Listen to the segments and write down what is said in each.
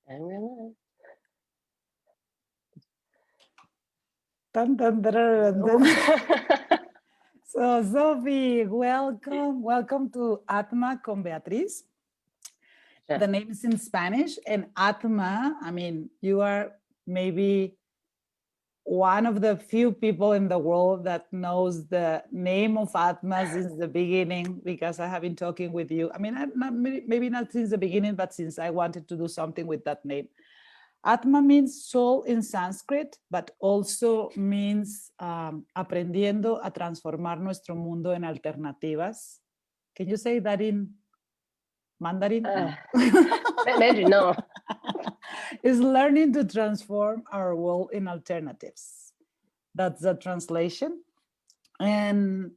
And realize. Dun, dun, dun, dun, dun. So, Sophie, welcome to ATMA con Beatriz. Sure. The name is in Spanish, and ATMA, I mean, you are maybe one of the few people in the world that knows the name of ATMA since the beginning, because I have been talking with you. I mean, maybe not since the beginning, but since I wanted to do something with that name. Atma means soul in Sanskrit, but also means aprendiendo a transformar nuestro mundo en alternativas. Can you say that in Mandarin? No. Mandarin, no. Is learning to transform our world in alternatives. That's the translation. And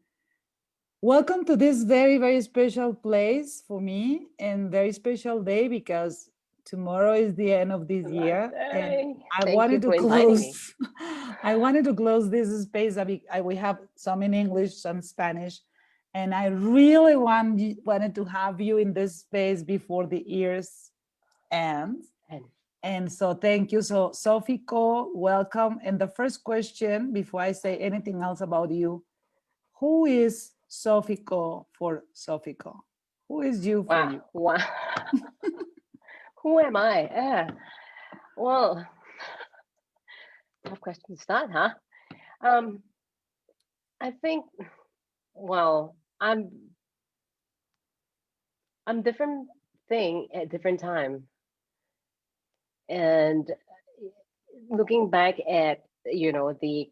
welcome to this very, very special place for me and very special day, because tomorrow is the end of this year, and I wanted to close. I wanted to close this space. We have some in English, some Spanish, and I really wanted to have you in this space before the year's end. And so thank you. So Sophie Khoo, welcome. And the first question, before I say anything else about you, who is Sophie Khoo for Sophie Khoo? Who is you for you? Wow. Who am I? Well, tough question to start, huh? I think, well, I'm different thing at different time. And looking back at, you know, the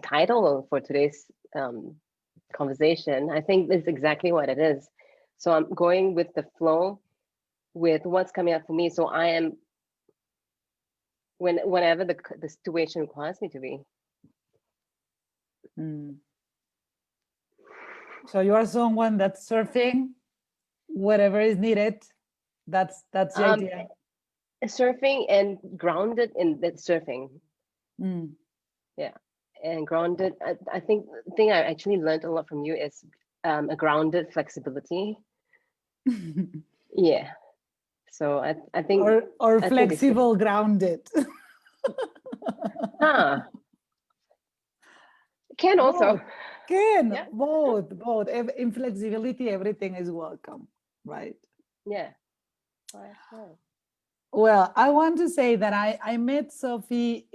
title for today's conversation, I think that's exactly what it is. So I'm going with the flow, with what's coming up for me. So I am whenever the situation requires me to be. So you are someone that's surfing whatever is needed. That's the idea. Surfing and grounded in that surfing. Yeah, and grounded. I think the thing I actually learned a lot from you is a grounded flexibility. Yeah. So I think or flexible grounded. Can also. Can both. In flexibility, everything is welcome, right? Yeah. Well, I want to say that I met Sophie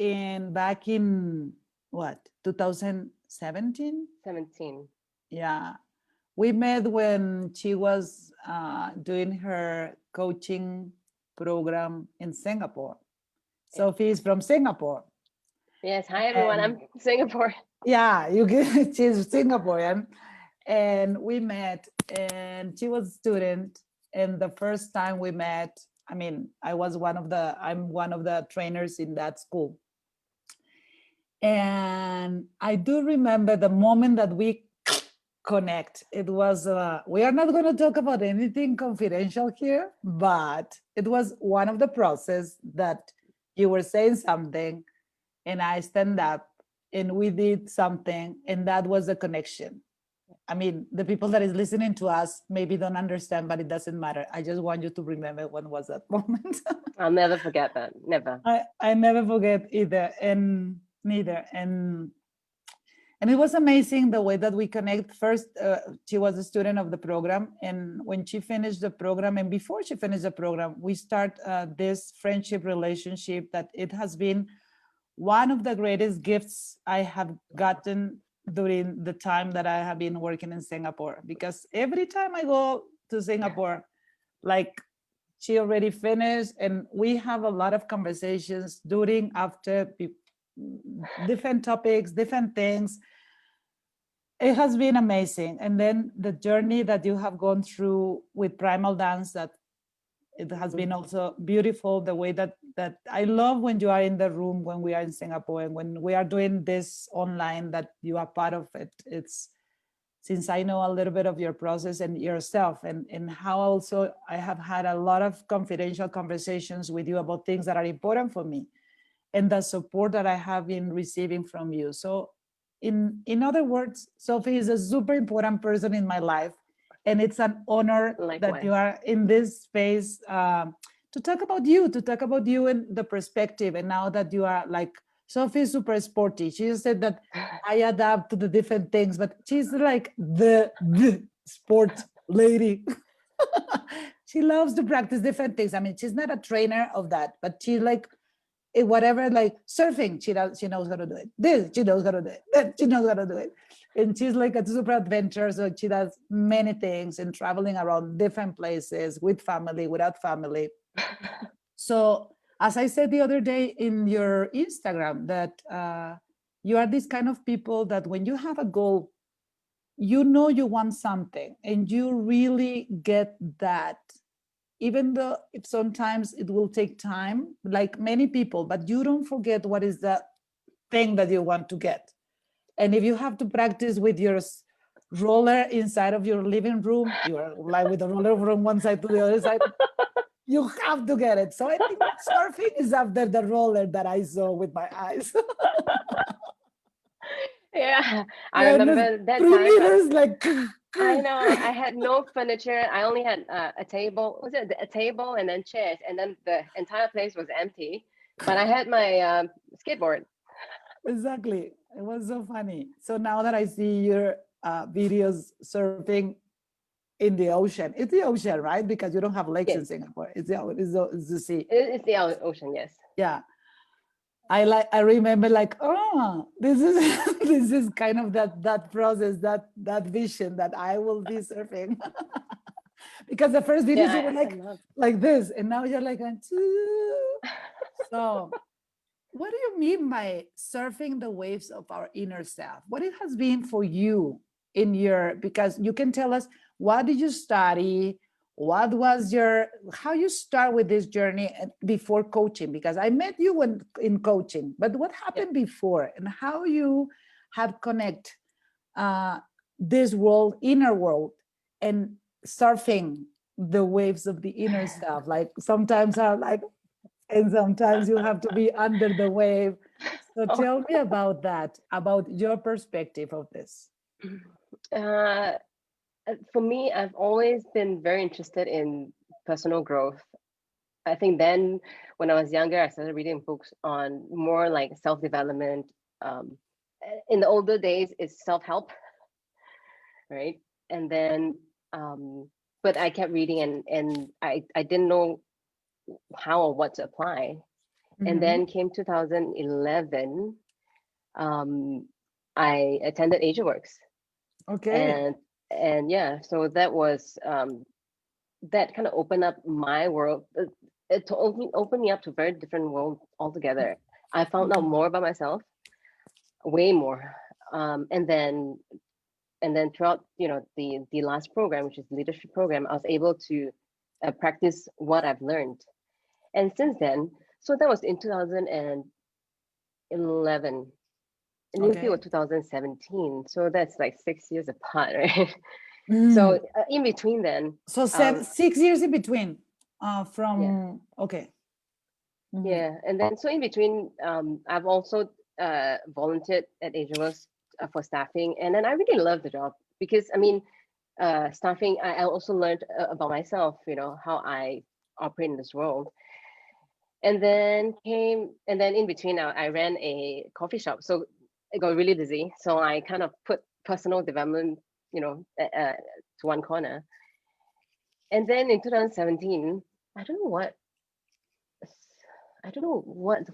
back in what, 2017? 17. Yeah. We met when she was doing her coaching program in Singapore. Sophie is from Singapore. Yes. Hi, everyone. I'm Singapore. Yeah, she's Singaporean. And we met, and she was a student. And the first time we met, I mean, I'm one of the trainers in that school. And I do remember the moment that we connect. It was, we are not going to talk about anything confidential here, but it was one of the process that you were saying something and I stand up and we did something, and that was a connection. I mean, the people that is listening to us maybe don't understand, but it doesn't matter. I just want you to remember when was that moment. I'll never forget that. Never. I never forget either, and neither. And it was amazing the way that we connect. First, she was a student of the program, and when she finished the program, and before she finished the program, we start this friendship relationship that it has been one of the greatest gifts I have gotten during the time that I have been working in Singapore, because every time I go to Singapore, like she already finished, and we have a lot of conversations during, after, different topics, different things. It has been amazing. And then the journey that you have gone through with Primal Dance, that it has been also beautiful, the way that I love when you are in the room, when we are in Singapore, and when we are doing this online, that you are part of it. It's, since I know a little bit of your process and yourself, and how also I have had a lot of confidential conversations with you about things that are important for me, and the support that I have been receiving from you. So in other words, Sophie is a super important person in my life. And it's an honor that you are in this space to talk about you and the perspective. And now that you are like, Sophie is super sporty. She just said that I adapt to the different things, but she's like the sport lady. She loves to practice different things. I mean, she's not a trainer of that, but she like whatever, like surfing, she knows how to do it. This, she knows how to do it. That, she knows how to do it. And she's like a super adventurer, so she does many things and traveling around different places with family, without family. So as I said the other day in your Instagram, that you are this kind of people that when you have a goal, you know you want something and you really get that, even though if sometimes it will take time, like many people, but you don't forget what is the thing that you want to get. And if you have to practice with your roller inside of your living room, you are like with the roller from one side to the other side, you have to get it. So I think surfing is after the roller that I saw with my eyes. Yeah, I remember that 3 time. meters, like. I know. I had no furniture. I only had a table. Was it a table and then chairs, and then the entire place was empty. But I had my skateboard. Exactly. It was so funny. So now that I see your videos surfing in the ocean, it's the ocean, right? Because you don't have lakes in Singapore. It's the sea. It's the ocean, yes. Yeah. I remember like, oh, this is this is kind of that process, that vision that I will be surfing. Because the first videos you were like this, and now you're like, so what do you mean by surfing the waves of our inner self? What it has been for you in your, because you can tell us, what did you study? What was how you start with this journey before coaching? Because I met you in coaching, but what happened before, and how you have connect this world, inner world, and surfing the waves of the inner self? Like sometimes are like, and sometimes you have to be under the wave. So tell me about that, about your perspective of this. For me, I've always been very interested in personal growth. I think then when I was younger, I started reading books on more like self-development. In the older days, it's self-help, right? And then, but I kept reading and I didn't know how or what to apply. Mm-hmm. And then came 2011, I attended AsiaWorks. Okay. And yeah, so that was that kind of opened up my world. It opened me up to a very different world altogether. I found out more about myself, way more. And then throughout, the last program, which is the leadership program, I was able to practice what I've learned. And since then, so that was in 2011. And New Field 2017. So that's like 6 years apart, right? So in between then. So 6 years in between from, okay. Yeah, and then so in between, I've also volunteered at AsiaWorks for staffing. And then I really love the job because, I mean, staffing, I also learned about myself, how I operate in this world. And then in between, I ran a coffee shop. So it got really busy. So I kind of put personal development, to one corner. And then in 2017, I don't know what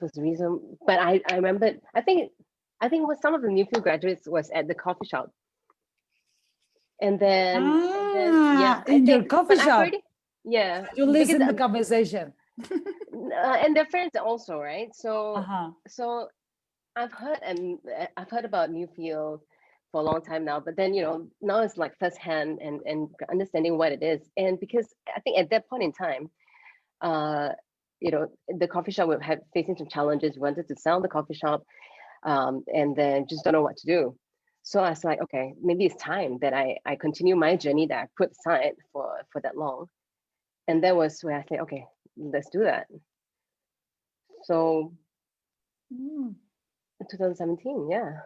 was the reason, but I remember, I think with some of the New Field graduates was at the coffee shop. And then, in your coffee shop. You listen to the conversation. And their friends also, right? So so I've heard about New Field for a long time now, but then now it's like firsthand and understanding what it is. And because I think at that point in time, the coffee shop would have facing some challenges, wanted to sell the coffee shop, and then just don't know what to do. So I was like, okay, maybe it's time that I continue my journey that I put aside for that long. And that was where I said, okay, let's do that. So 2017, yeah.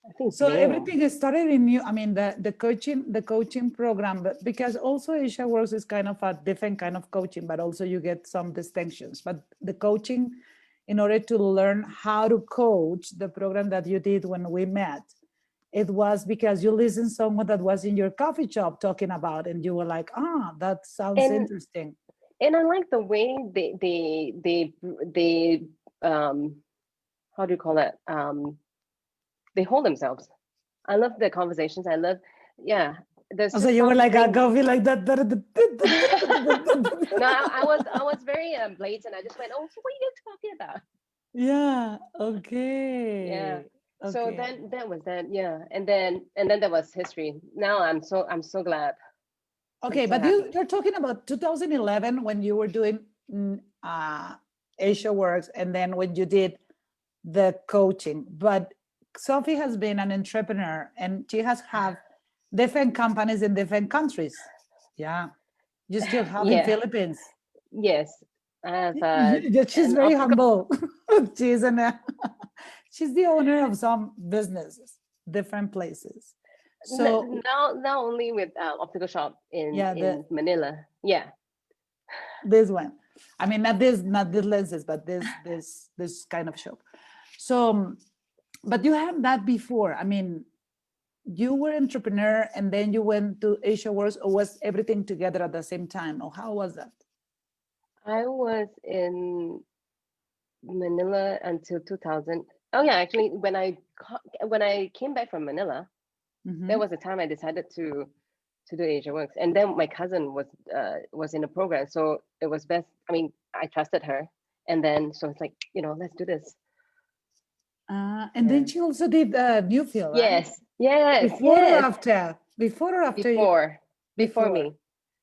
I think So Vail. everything is started in you. I mean, the coaching program, but because also Asia Works is kind of a different kind of coaching, but also you get some distinctions. But the coaching, in order to learn how to coach, the program that you did when we met, it was because you listened someone that was in your coffee shop talking about, and you were like, that sounds interesting. And I like the way they how do you call it? They hold themselves. I love the conversations. I love, yeah. There's So you were like a coffee like that. No, I was very blatant. I just went, oh, what are you talking about? Yeah. Okay. Yeah. Okay. So then that was that. Yeah. And then there was history. Now I'm so glad. Okay, so but happy. you're talking about 2011 when you were doing Asia Works, and then when you did the coaching. But Sophie has been an entrepreneur, and she has have different companies in different countries. Yeah, you still have in Philippines. Yes, I have. She's very humble. she's she's the owner of some businesses, different places. So now only with optical shop in Manila. Yeah, this one. I mean, not this lenses, but this kind of shop. So, but you had that before. I mean, you were entrepreneur and then you went to Asia Works, or was everything together at the same time, or how was that? I was in Manila until 2000. Oh yeah, actually, when I came back from Manila, that was the time I decided to do Asia Works, and then my cousin was in the program, so it was best. I mean, I trusted her, and then so it's like, let's do this. And then she also did Newfield, right? Yes. Before or after? Before or after? Before me.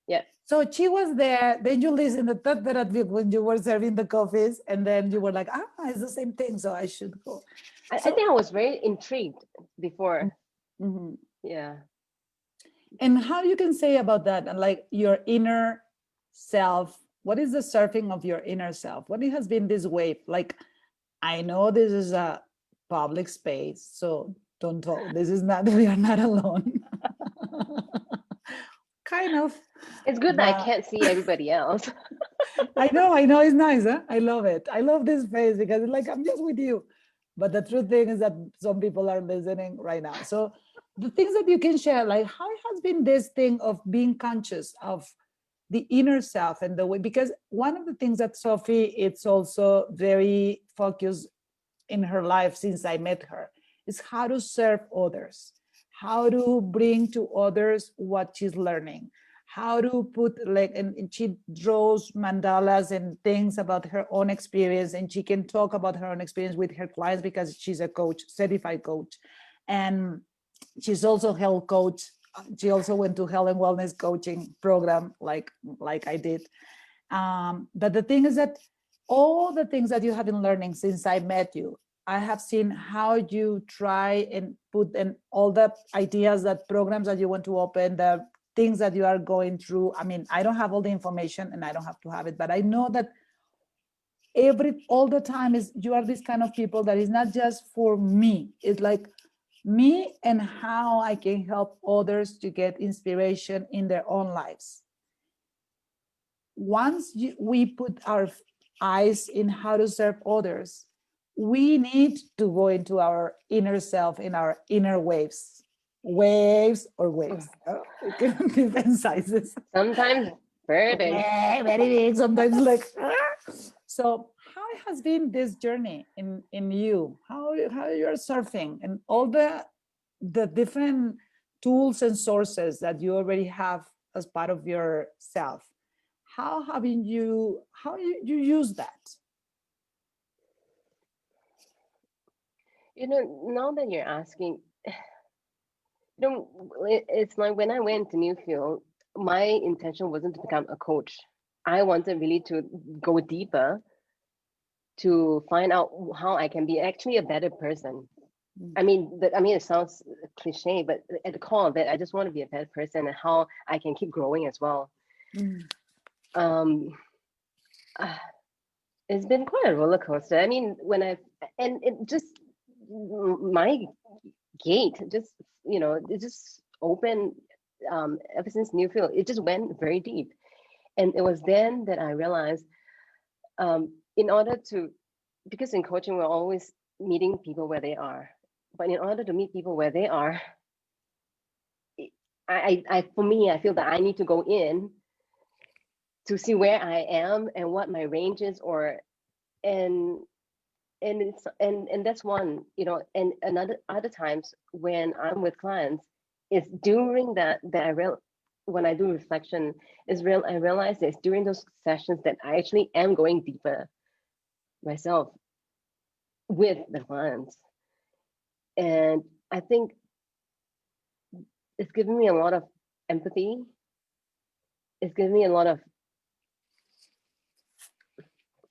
Yeah. So she was there. Then you listened to that when you were serving the coffees, and then you were like, it's the same thing, so I should go. I think I was very intrigued before. Yeah. And how you can say about that, and like your inner self, what is the surfing of your inner self? What it has been this wave? Like, I know this is a public space, so don't talk. This is not, we are not alone. Kind of. It's good that I can't see everybody else. I know, it's nice, huh? I love it. I love this space because it's like, I'm just with you. But the true thing is that some people are listening right now. So the things that you can share, like how has been this thing of being conscious of the inner self and the way, because one of the things that Sophie, it's also very focused in her life since I met her, is how to serve others, how to bring to others what she's learning, how to put and she draws mandalas and things about her own experience, and she can talk about her own experience with her clients because she's a coach, certified coach, and she's also health coach. She also went to health and wellness coaching program like I did. But the thing is that all the things that you have been learning since I met you, I have seen how you try and put in all the ideas, that programs that you want to open, the things that you are going through. I mean, I don't have all the information and I don't have to have it, but I know that all the time is you are this kind of people that is not just for me. It's like me and how I can help others to get inspiration in their own lives. Once we put our eyes in how to serve others, we need to go into our inner self, in our inner waves. Waves or waves. It can be different sizes. Sometimes very big. Very big, sometimes like. So how has been this journey in you? How you're surfing and all the different tools and sources that you already have as part of yourself? How you use that? Now that you're asking, it's like when I went to Newfield, my intention wasn't to become a coach. I wanted really to go deeper to find out how I can be actually a better person. I mean, it sounds cliche, but at the core of it, I just want to be a better person and how I can keep growing as well. It's been quite a roller coaster. I mean, and it just my gate just, it just opened ever since Newfield. It just went very deep. And it was then that I realized, in order to, because in coaching, we're always meeting people where they are. But in order to meet people where they are, for me, I feel that I need to go in to see where I am and what my range is, and that's one, and other times when I'm with clients, it's during that when I do reflection, I realize that it's during those sessions that I actually am going deeper myself with the clients. And I think it's given me a lot of empathy. It's given me a lot of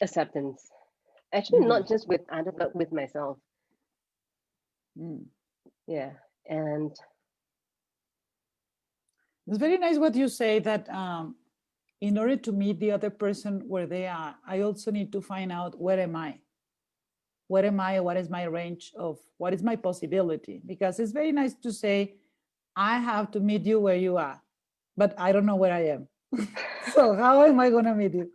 acceptance. Actually, not just with others, but with myself. Yeah. And it's very nice what you say, that in order to meet the other person where they are, I also need to find out, where am I? Where am I? What is my range of, what is my possibility? Because it's very nice to say, I have to meet you where you are, but I don't know where I am. So how am I going to meet you?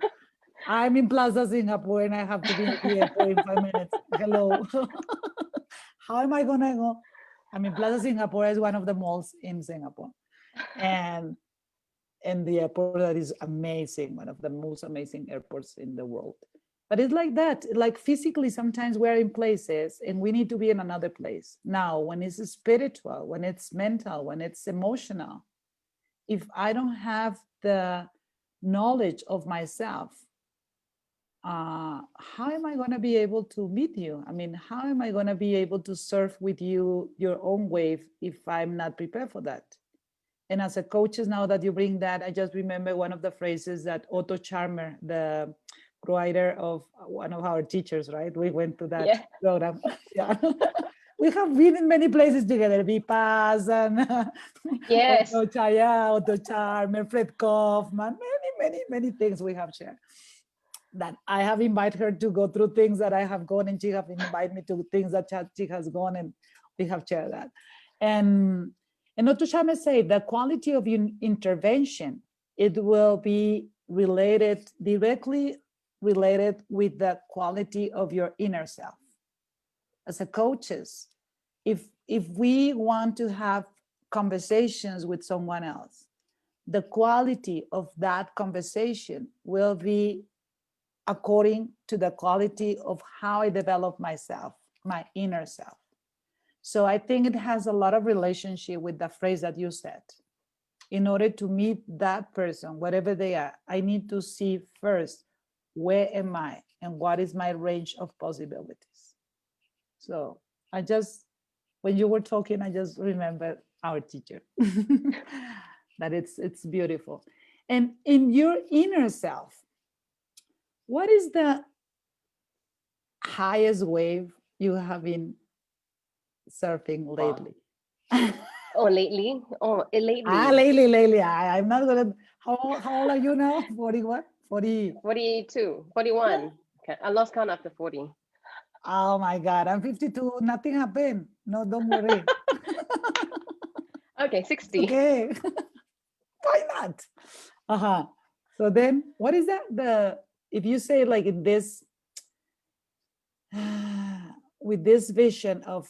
I'm in Plaza Singapore and I have to be at the airport in 5 minutes. Hello. How am I going to go? I mean, Plaza Singapore is one of the malls in Singapore. And the airport that is amazing, one of the most amazing airports in the world. But it's like that, like physically, sometimes we're in places and we need to be in another place. Now, when it's spiritual, when it's mental, when it's emotional, if I don't have the knowledge of myself, how am I going to be able to meet you? I mean, how am I going to be able to surf with you your own wave if I'm not prepared for that? And as a coach, now that you bring that, I just remember one of the phrases that Otto Charmer, the writer of one of our teachers, right? We went to that program. Yeah. We have been in many places together, Vipas and yes, Otto Charmer, Fred Kaufman, many things we have shared. That I have invited her to go through things that I have gone, and she have invited me to things that she has gone, and we have shared that. And Otto Charmer said the quality of your intervention, it will be directly related with the quality of your inner self. As a coaches, if we want to have conversations with someone else, the quality of that conversation will be according to the quality of how I develop myself, my inner self. So I think it has a lot of relationship with the phrase that you said. In order to meet that person, whatever they are, I need to see first, where am I and what is my range of possibilities? So when you were talking, I just remembered our teacher. That it's beautiful. And in your inner self, what is the highest wave you have been surfing lately? lately? Lately. Lately. I'm not gonna. How old are you now? 40 what? 40. 42, 41. Okay. I lost count after 40. Oh my God, I'm 52. Nothing happened. No, don't worry. Okay, 60. Okay. Why not? So then, what is that? If you say like in this, with this vision of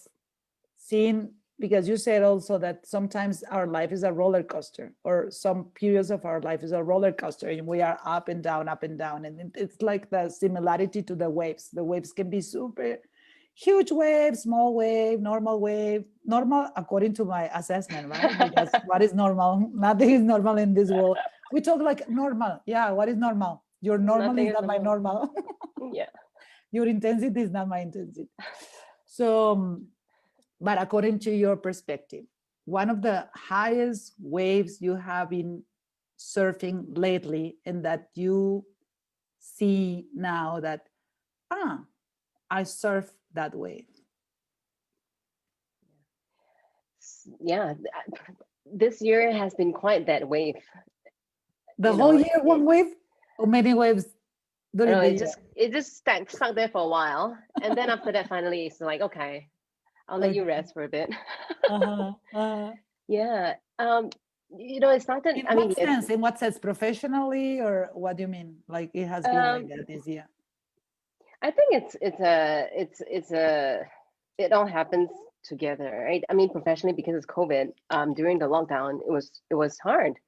seeing, because you said also that sometimes our life is a roller coaster, or some periods of our life is a roller coaster, and we are up and down, and it's like the similarity to the waves. The waves can be super huge wave, small wave, normal according to my assessment, right? Because what is normal? Nothing is normal in this world. We talk like normal. Yeah, what is normal? Your normal is not my normal. Yeah. Your intensity is not my intensity. So, but according to your perspective, one of the highest waves you have been surfing lately, and that you see now that, I surf that wave. Yeah, this year has been quite that wave. The whole year, one wave, or many waves? It just stuck there for a while, and then after that, finally, it's like, okay, I'll let you rest for a bit. Uh-huh. Uh-huh. Yeah. It started, In I what mean, sense? In what sense? Professionally, or what do you mean? Like it has been like that this year? I think it all happens together, right? I mean, professionally, because it's COVID, during the lockdown, it was hard.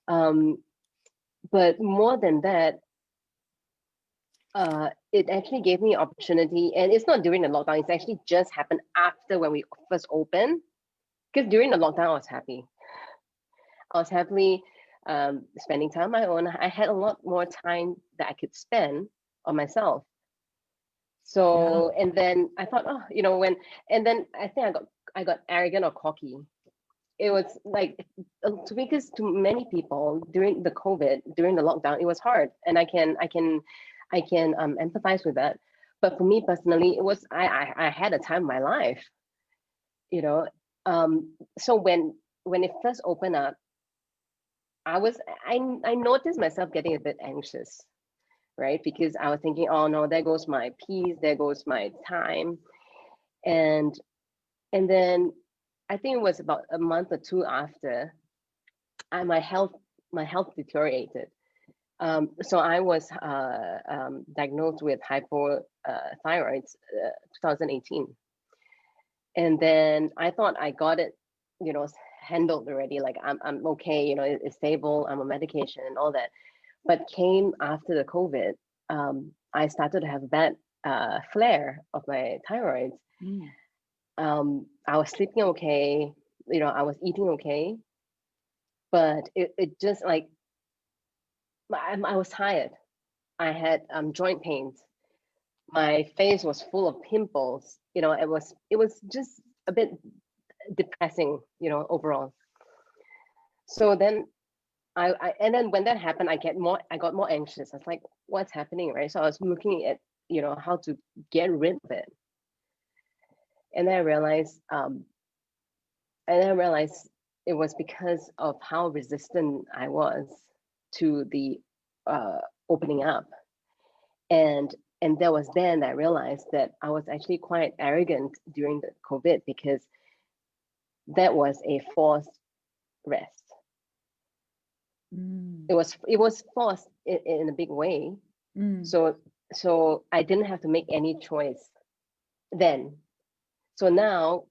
But more than that, it actually gave me opportunity, and it's not during the lockdown. It's actually just happened after when we first opened. Because during the lockdown, I was happy. I was happily spending time on my own. I had a lot more time that I could spend on myself. So, and then I thought, oh, and then I think I got arrogant or cocky. It was like, because to many people during the COVID, during the lockdown, it was hard, and I can empathize with that. But for me personally, it was I had a time of my life, you know. So when it first opened up, I noticed myself getting a bit anxious, right? Because I was thinking, oh no, there goes my peace, there goes my time. And then I think it was about a month or two after, my health deteriorated. So I was diagnosed with hypothyroid 2018. And then I thought I got it, handled already. Like I'm okay, it's stable, I'm on medication and all that. But came after the COVID, I started to have a bad flare of my thyroid. I was sleeping okay, I was eating okay, but it just like, I was tired. I had joint pains. My face was full of pimples. It was just a bit depressing, overall. So then and then when that happened, I got more anxious. I was like, what's happening, right? So I was looking at, how to get rid of it. And then I realized, it was because of how resistant I was to the opening up. And there was then I realized that I was actually quite arrogant during the COVID, because that was a forced rest. It was forced in a big way. So I didn't have to make any choice then. So now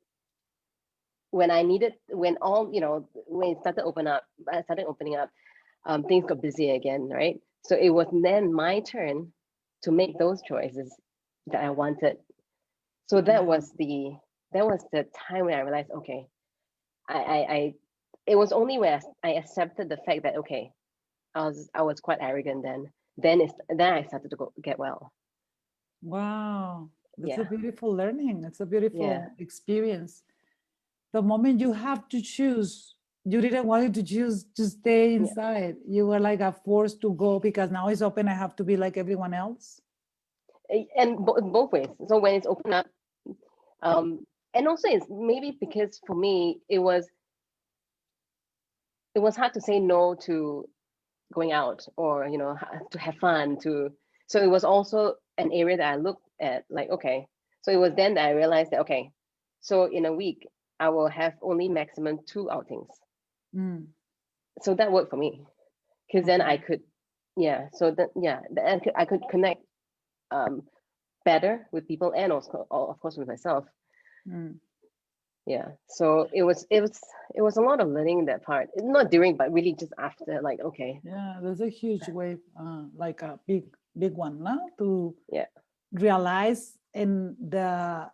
when when it started opening up, things got busy again, right? So it was then my turn to make those choices that I wanted. So that was the time when I realized, okay, I it was only when I accepted the fact that, okay, I was quite arrogant then. Then I started to get well. Wow, that's a beautiful learning. It's a beautiful experience. The moment you have to choose, you didn't want to choose to stay inside. You were like a forced to go, because now it's open, I have to be like everyone else. And both ways. So when it's open up, and also it's maybe because for me it was hard to say no to going out, or to have fun. So it was also an area that I looked at, like, okay. So it was then that I realized that, okay, so in a week I will have only maximum 2 outings. So that worked for me, because then I could, I could connect better with people, and also, of course, with myself. So it was a lot of learning that part, not during, but really just after, like, okay. There's a huge wave, like a big one now, to realize that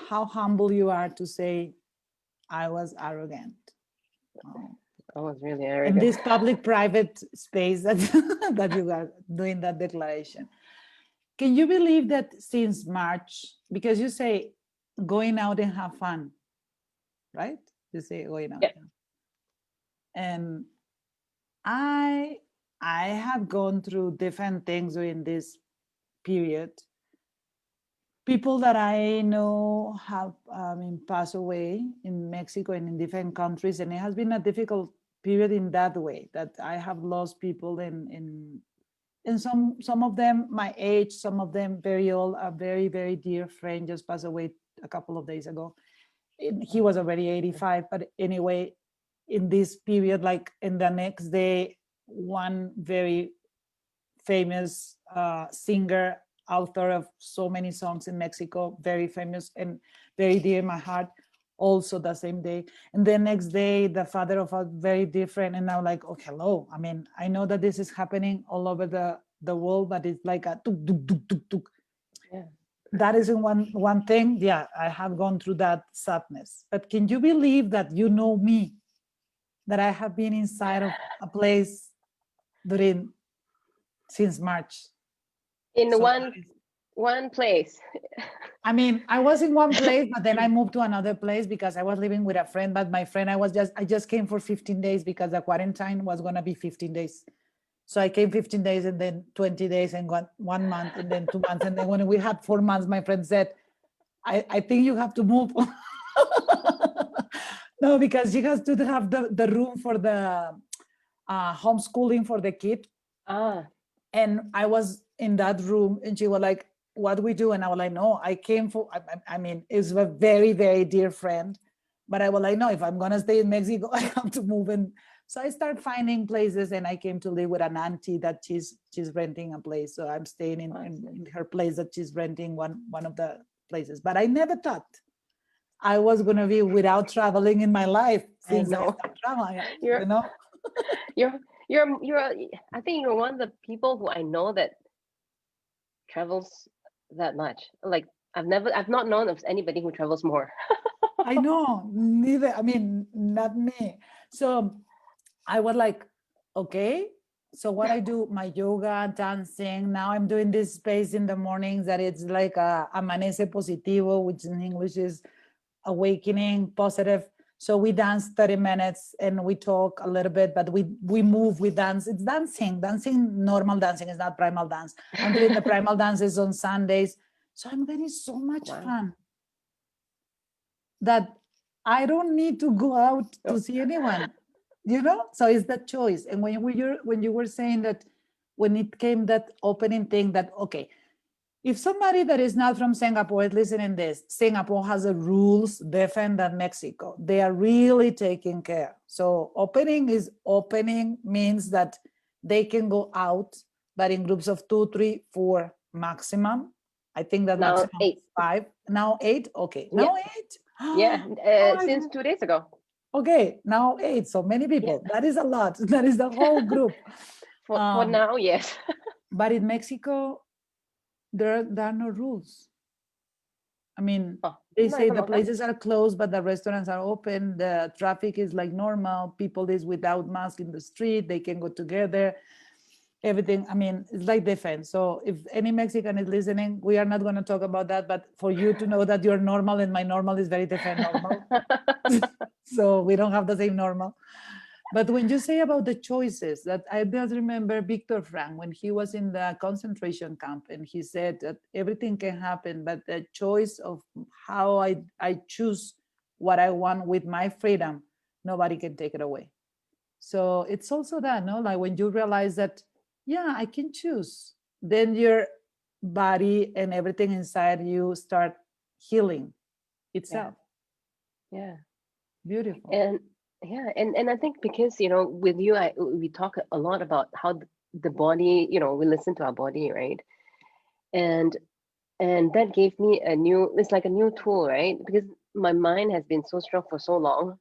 how humble you are to say, I was arrogant. I was really arrogant. In this public-private space that you are doing that declaration. Can you believe that since March, because you say going out and have fun, right? You say going out. And I have gone through different things during this period. People that I know have passed away in Mexico and in different countries, and it has been a difficult period in that way, that I have lost people in some of them my age, some of them very old. A very, very dear friend just passed away a couple of days ago. He was already 85, but anyway, in this period, like in the next day, one very famous singer, author of so many songs in Mexico, very famous and very dear in my heart, also the same day. And the next day, the father of a very different, and now like, oh, hello. I mean, I know that this is happening all over the world, but it's like a tuk, tuk, tuk, tuk, tuk. Yeah. That is one thing. Yeah, I have gone through that sadness. But can you believe that you know me, that I have been inside of a place since March? In So one place. I mean, I was in one place, but then I moved to another place because I was living with a friend. But my friend, I just came for 15 days because the quarantine was gonna be 15 days. So I came 15 days and then 20 days and 1 month and then 2 months. And then when we had 4 months, my friend said, I think you have to move. No, because she has to have the room for the homeschooling for the kid. And I was in that room and she was like, what do we do? And I was like, no, I came for, I mean, it's a very, very dear friend. But I was like, no, if I'm going to stay in Mexico, I have to move in. So I started finding places and I came to live with an auntie that she's renting a place. So I'm staying in her place that she's renting one of the places. But I never thought I was going to be without traveling in my life since I started traveling, you know? I think you're one of the people who I know that travels that much. Like I've not known of anybody who travels more. I know, neither. I mean, not me. So I was like, okay, so what I do, my yoga, dancing. Now I'm doing this space in the mornings that it's like amanece positivo, which in English is awakening, positive. So we dance 30 minutes and we talk a little bit, but we move, we dance. It's dancing, normal dancing. It's not primal dance. I'm doing the primal dances on Sundays. So I'm getting so much fun that I don't need to go out to see anyone, you know? So it's that choice. And when you were saying that, when it came that opening thing that, okay, if somebody that is not from Singapore is listening this, Singapore has the rules different than Mexico. They are really taking care. So opening means that they can go out, but in groups of 2, 3, 4 maximum. I think that now maximum 8. 5. Now 8. Okay. Now 8. Yeah. Since 2 days ago. Okay. Now 8. So many people. Yeah. That is a lot. That is the whole group. For now, yes. But in Mexico, there are no rules. I mean, they say the places are closed, but the restaurants are open. The traffic is like normal. People is without mask in the street. They can go together. Everything. I mean, it's like different. So if any Mexican is listening, we are not going to talk about that. But for you to know that you're normal and my normal is very different normal. So we don't have the same normal. But when you say about the choices, that I just remember Viktor Frank when he was in the concentration camp, and he said that everything can happen, but the choice of how I choose what I want with my freedom, nobody can take it away. So it's also that, no, like when you realize that, yeah, I can choose, then your body and everything inside you start healing itself. Yeah. Beautiful. And I think because, you know, with you, we talk a lot about how the body, you know, we listen to our body, right? And that gave me it's like a new tool, right? Because my mind has been so strong for so long.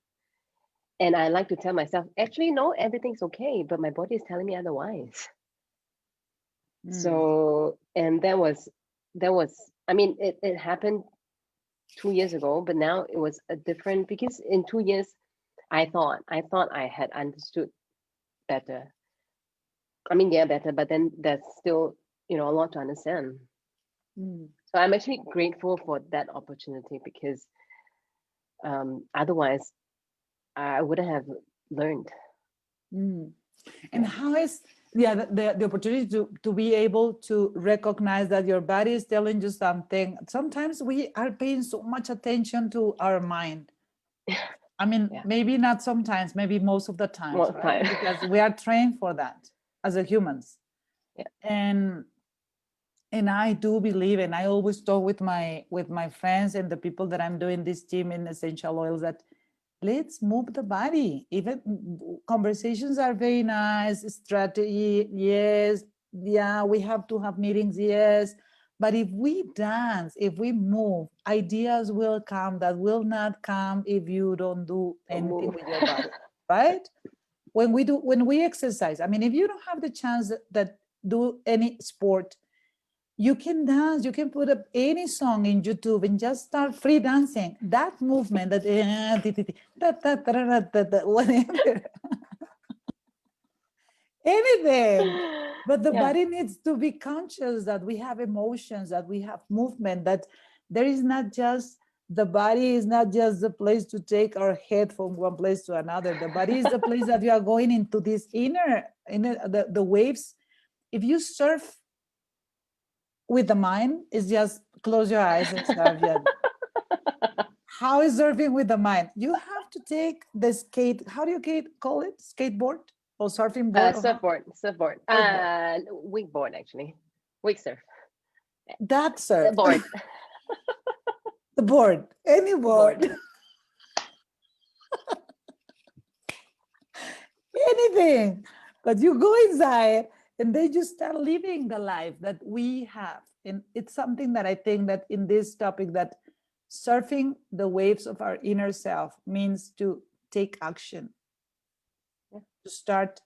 And I like to tell myself, actually, no, everything's okay, but my body is telling me otherwise. So, and that was, I mean, it happened 2 years ago, but now it was a different, because in 2 years, I thought I had understood better. I mean, yeah, better, but then there's still, you know, a lot to understand. So I'm actually grateful for that opportunity, because otherwise I wouldn't have learned. And how is the opportunity to be able to recognize that your body is telling you something? Sometimes we are paying so much attention to our mind. I mean, maybe not sometimes, maybe most of the time, right? Because we are trained for that as a humans. And And I do believe, and I always talk with my friends and the people that I'm doing this team in essential oils, that let's move the body. Even conversations are very nice, strategy, yes, yeah, we have to have meetings, yes. But if we dance, if we move, ideas will come that will not come if you don't do anything with your body, right? When we exercise, I mean, if you don't have the chance that do any sport, you can dance, you can put up any song in YouTube and just start free dancing. That movement, that whatever, anything. But the body needs to be conscious that we have emotions, that we have movement, that there is not just, the body is not just the place to take our head from one place to another. The body is the place that you are going into this inner the waves. If you surf with the mind, it's just close your eyes and surf. How is surfing with the mind? You have to take the skate, how do you call it? Skateboard or surfing board? Surfboard. Wakeboard, actually. Wake surf. That surf. The board. The board. Any board. Anything. But you go inside and then you start living the life that we have. And it's something that I think that in this topic, that surfing the waves of our inner self means to take action, to start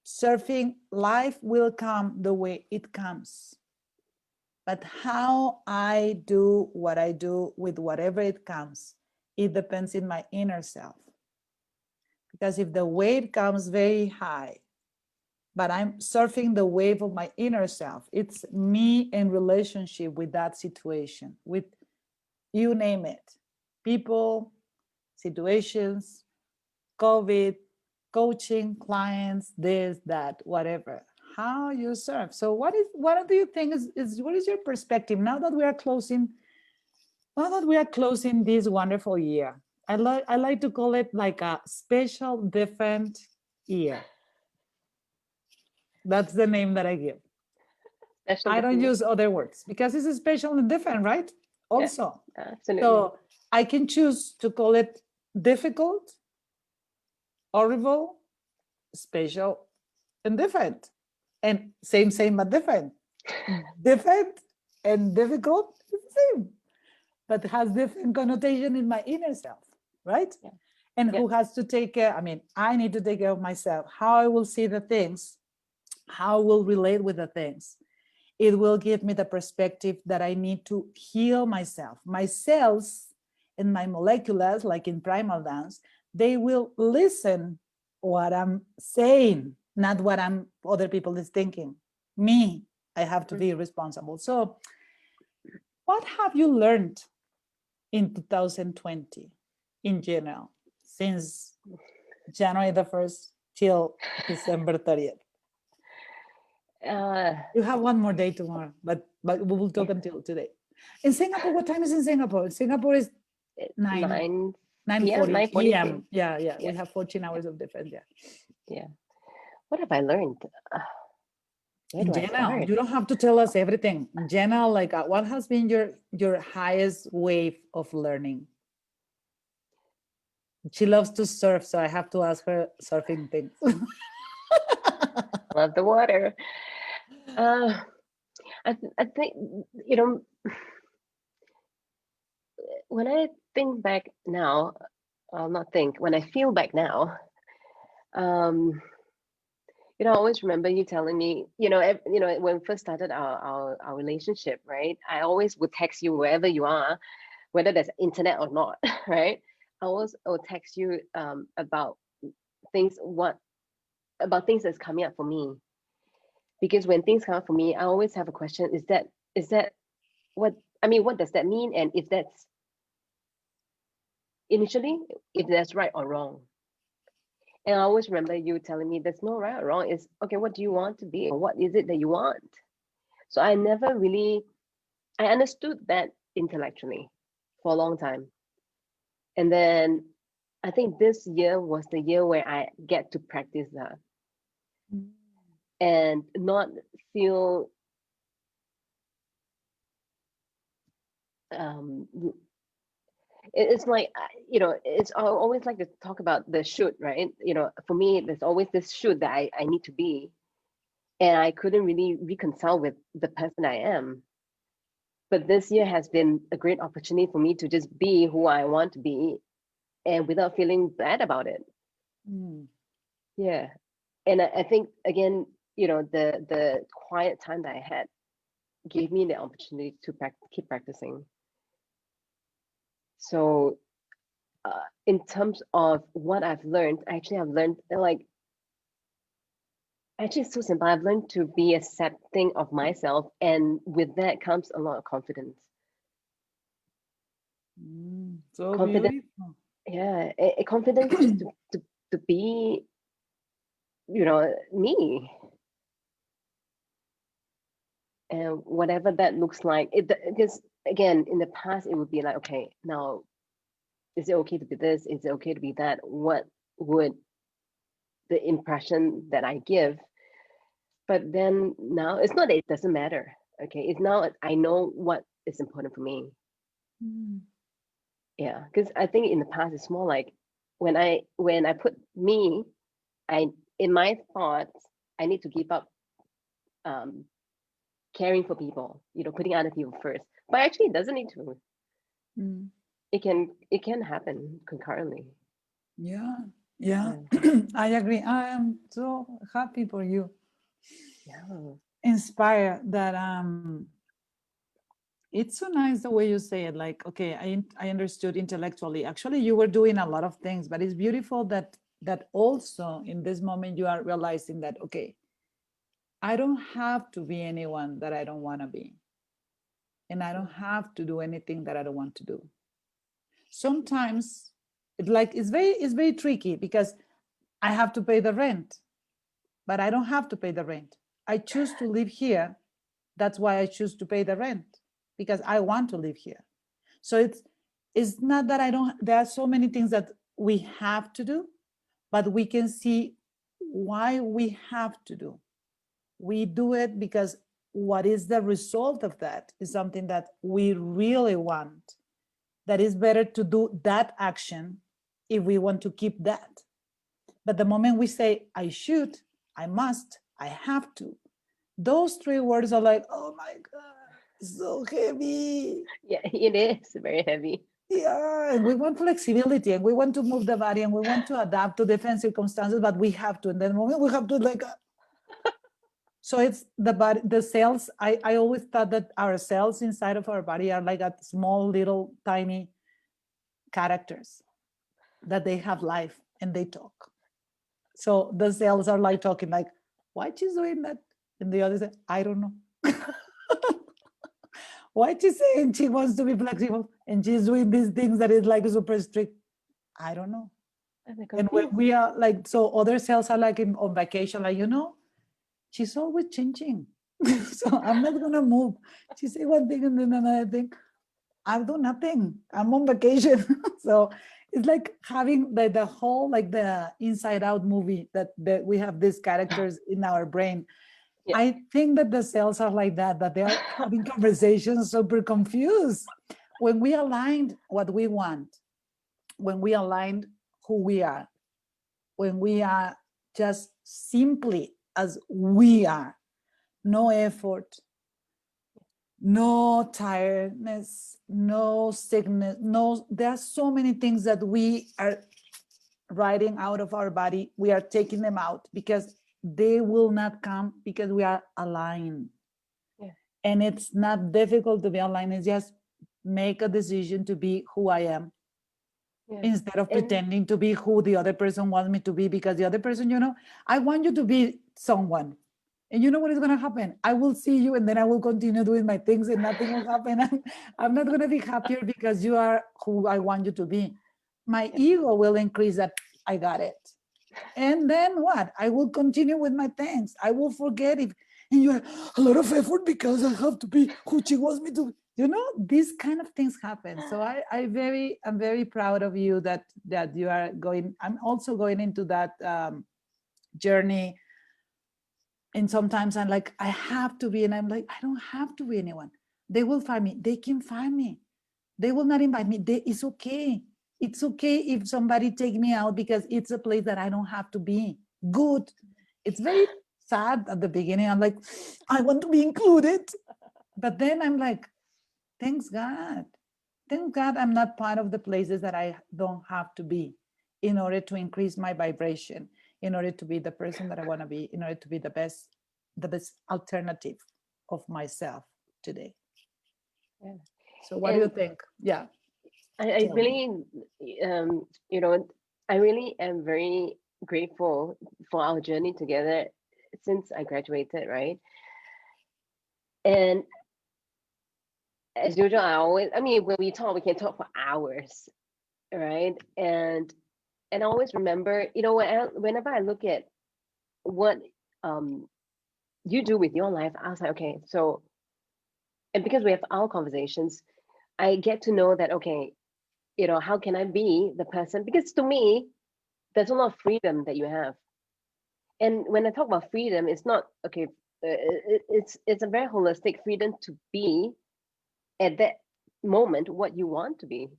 surfing. Life will come the way it comes. But how I do what I do with whatever it comes, it depends in my inner self. Because if the wave comes very high, but I'm surfing the wave of my inner self, it's me in relationship with that situation, with you name it, people, situations, COVID, coaching, clients, this, that, whatever. How you serve. So what do you think is what is your perspective now that we are closing this wonderful year? I like to call it like a special different year. That's the name that I give. I don't use other words because it's special and different, right? Also. Yeah, absolutely. So I can choose to call it difficult, horrible, special, and different. And same but different. Different and difficult is the same, but has different connotation in my inner self, right? Yeah. And who has to take care? I mean, I need to take care of myself. How I will see the things, how I will relate with the things. It will give me the perspective that I need to heal myself. My cells and my molecules, like in primal dance, they will listen what I'm saying, not what other people is thinking. Me, I have to be responsible. So what have you learned in 2020 in general, since January the 1st till December 30th? You have one more day tomorrow, but we will talk until today. In Singapore, what time is in Singapore? In Singapore is 9:40 p.m. Yeah. We have 14 hours of difference. Yeah. What have I learned? In general, you don't have to tell us everything. In general, like what has been your highest wave of learning? She loves to surf, so I have to ask her surfing things. Love the water. I think, when I think back now, when I feel back now, I always remember you telling me, when we first started our relationship, right? I always would text you wherever you are, whether there's internet or not, right? I always will text you about things that's coming up for me. Because when things come up for me, I always have a question: is that what does that mean? And if that's right or wrong. And I always remember you telling me there's no right or wrong. It's okay, what do you want to be? Or what is it that you want? So I understood that intellectually for a long time. And then I think this year was the year where I get to practice that and not feel it's like, it's I always like to talk about the should, right? For me, there's always this should that I need to be, and I couldn't really reconcile with the person I am. But this year has been a great opportunity for me to just be who I want to be, and without feeling bad about it. Yeah. And I think, again, the quiet time that I had gave me the opportunity to keep practicing. So in terms of what I've learned, I've learned, like, actually it's so simple. I've learned to be accepting of myself, and with that comes a lot of confidence. So Confidence, beautiful. yeah, confidence just to be, me. And whatever that looks like, because again, in the past, it would be like, okay, now, is it okay to be this? Is it okay to be that? What would the impression that I give? But then now, it's not that it doesn't matter. Okay, it's now I know what is important for me. Yeah, because I think in the past, it's more like when I put me, in my thoughts, I need to give up caring for people, putting other people first. But actually, it doesn't need to. It can happen concurrently. Yeah. I agree. I am so happy for you. Yeah. Inspired that it's so nice the way you say it. Like, okay, I understood intellectually. Actually, you were doing a lot of things, but it's beautiful that also in this moment you are realizing that, okay, I don't have to be anyone that I don't want to be. And I don't have to do anything that I don't want to do. Sometimes it's very tricky because I have to pay the rent, but I don't have to pay the rent. I choose to live here. That's why I choose to pay the rent, because I want to live here. So it's not that I don't, there are so many things that we have to do, but we can see why we have to do. We do it because what is the result of that is something that we really want. That is better to do that action if we want to keep that. But the moment we say, I should, I must, I have to, those three words are like, oh my God, so heavy. Yeah, it is very heavy. Yeah, and we want flexibility, and we want to move the body, and we want to adapt to different circumstances, but we have to. And then the moment we have to, like, so it's the body, the cells. I always thought that our cells inside of our body are like a small, little, tiny characters, that they have life and they talk. So the cells are like talking, like, why she's doing that? And the other say, I don't know. Why she's saying she wants to be flexible and she's doing these things that is like super strict? I don't know. And when we are like, so other cells are like on vacation, like, she's always changing. So I'm not gonna move. She say one thing and then another thing. I'll do nothing. I'm on vacation. So it's like having the whole, like the Inside Out movie that we have these characters in our brain. Yeah. I think that the cells are like that they are having conversations super confused. When we aligned what we want, when we aligned who we are, when we are just simply as we are, no effort, no tiredness, no sickness, there are so many things that we are writing out of our body. We are taking them out because they will not come because we are aligned. Yeah. And it's not difficult to be aligned. It's just make a decision to be who I am. Yeah. Instead of pretending to be who the other person wants me to be, because the other person, I want you to be someone. And you know what is going to happen? I will see you and then I will continue doing my things and nothing will happen. I'm not going to be happier because you are who I want you to be. My ego will increase that I got it. And then what? I will continue with my things. I will forget it. And you have a lot of effort because I have to be who she wants me to be. These kind of things happen. So I'm very proud of you that you are going. I'm also going into that journey. And sometimes I'm like, I have to be, and I'm like, I don't have to be anyone. They will find me. They can find me. They will not invite me. It's okay. It's okay if somebody take me out because it's a place that I don't have to be. Good. It's very sad at the beginning. I'm like, I want to be included. But then I'm like, thanks God. Thank God I'm not part of the places that I don't have to be in order to increase my vibration, in order to be the person that I want to be, in order to be the best alternative of myself today. Yeah. So what do you think? Yeah. I really, you know, I really am very grateful for our journey together since I graduated, right? And as usual, I mean, when we talk, we can talk for hours, right? And I always remember, you know, whenever I look at what you do with your life, I was like, okay, so, and because we have our conversations, I get to know that, okay, you know, how can I be the person? Because to me, there's a lot of freedom that you have. And when I talk about freedom, it's not, okay, it's a very holistic freedom to be at that moment what you want to be.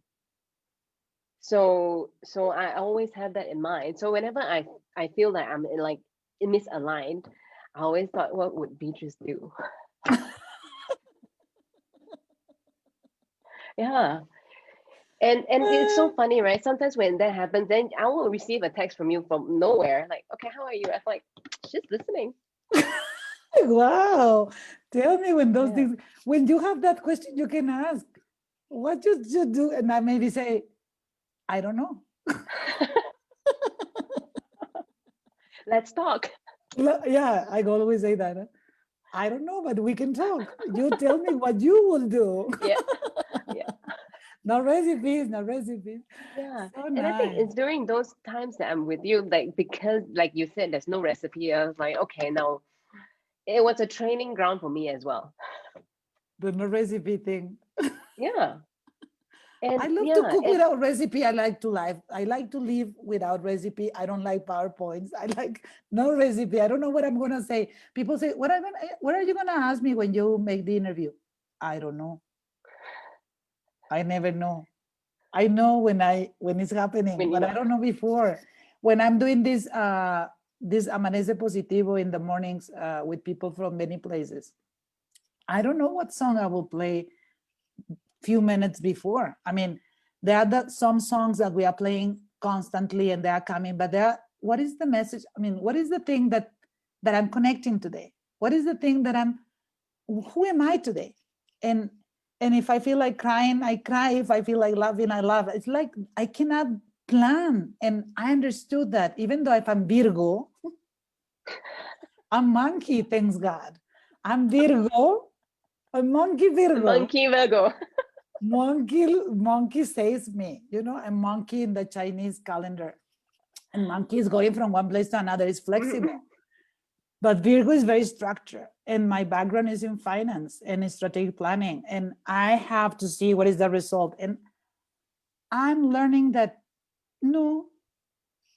So I always have that in mind. So whenever I feel that I'm like misaligned, I always thought, what would Beatriz do? Yeah. And it's so funny, right? Sometimes when that happens, then I will receive a text from you from nowhere, like, okay, how are you? I'm like, she's listening. Wow. Tell me when those things, when you have that question, you can ask, what you do? And I maybe say, I don't know. Let's talk. Yeah, I always say that. I don't know, but we can talk. You tell me what you will do. Yeah. Yeah. No recipes, no recipes. Yeah. So And nice. I think it's during those times that I'm with you, like, because like you said, there's no recipe. I was like, okay, now it was a training ground for me as well. The no recipe thing. Yeah. And I love to cook without recipe. I like to live without recipe. I don't like PowerPoints. I like no recipe. I don't know what I'm gonna say. People say, what are you gonna ask me when you make the interview? I don't know. I never know. I know when it's happening, but I don't know before. When I'm doing this Amanece Positivo in the mornings with people from many places, I don't know what song I will play few minutes before. I mean, there are some songs that we are playing constantly and they are coming, but what is the message? I mean, what is the thing that I'm connecting today? What is the thing that who am I today? And if I feel like crying, I cry. If I feel like laughing, I laugh. It's like I cannot plan. And I understood that even though if I'm Virgo, I'm monkey, thanks God. I'm Virgo, a monkey Virgo. Monkey Virgo. Monkey says me, you know, a monkey in the Chinese calendar. And monkey is going from one place to another. It's flexible. But Virgo is very structured. And my background is in finance and in strategic planning. And I have to see what is the result. And I'm learning that, no,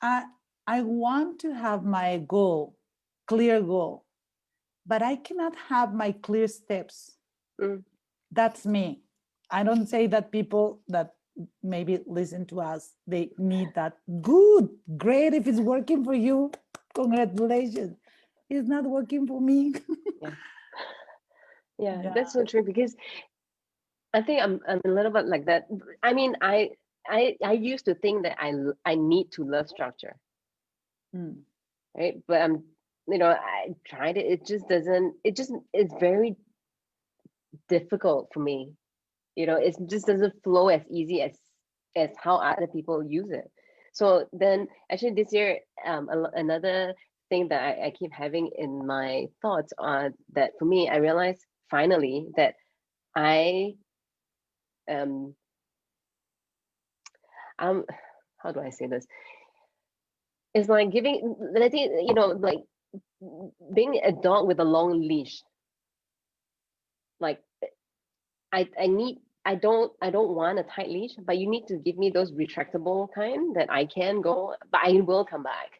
I want to have my goal, clear goal, but I cannot have my clear steps. That's me. I don't say that people that maybe listen to us, they need that. Good, great. If it's working for you, congratulations. It's not working for me. Yeah, that's so true, because I think I'm a little bit like that. I mean, I used to think that I need to love structure, right? But you know, I tried it. It just doesn't. It's very difficult for me. You know, it just doesn't flow as easy as how other people use it. So then, actually, this year, another thing that I keep having in my thoughts are that for me, I realized finally that I'm how do I say this? It's like letting, you know, like being a dog with a long leash. Like I don't want a tight leash, but you need to give me those retractable kind that I can go, but I will come back.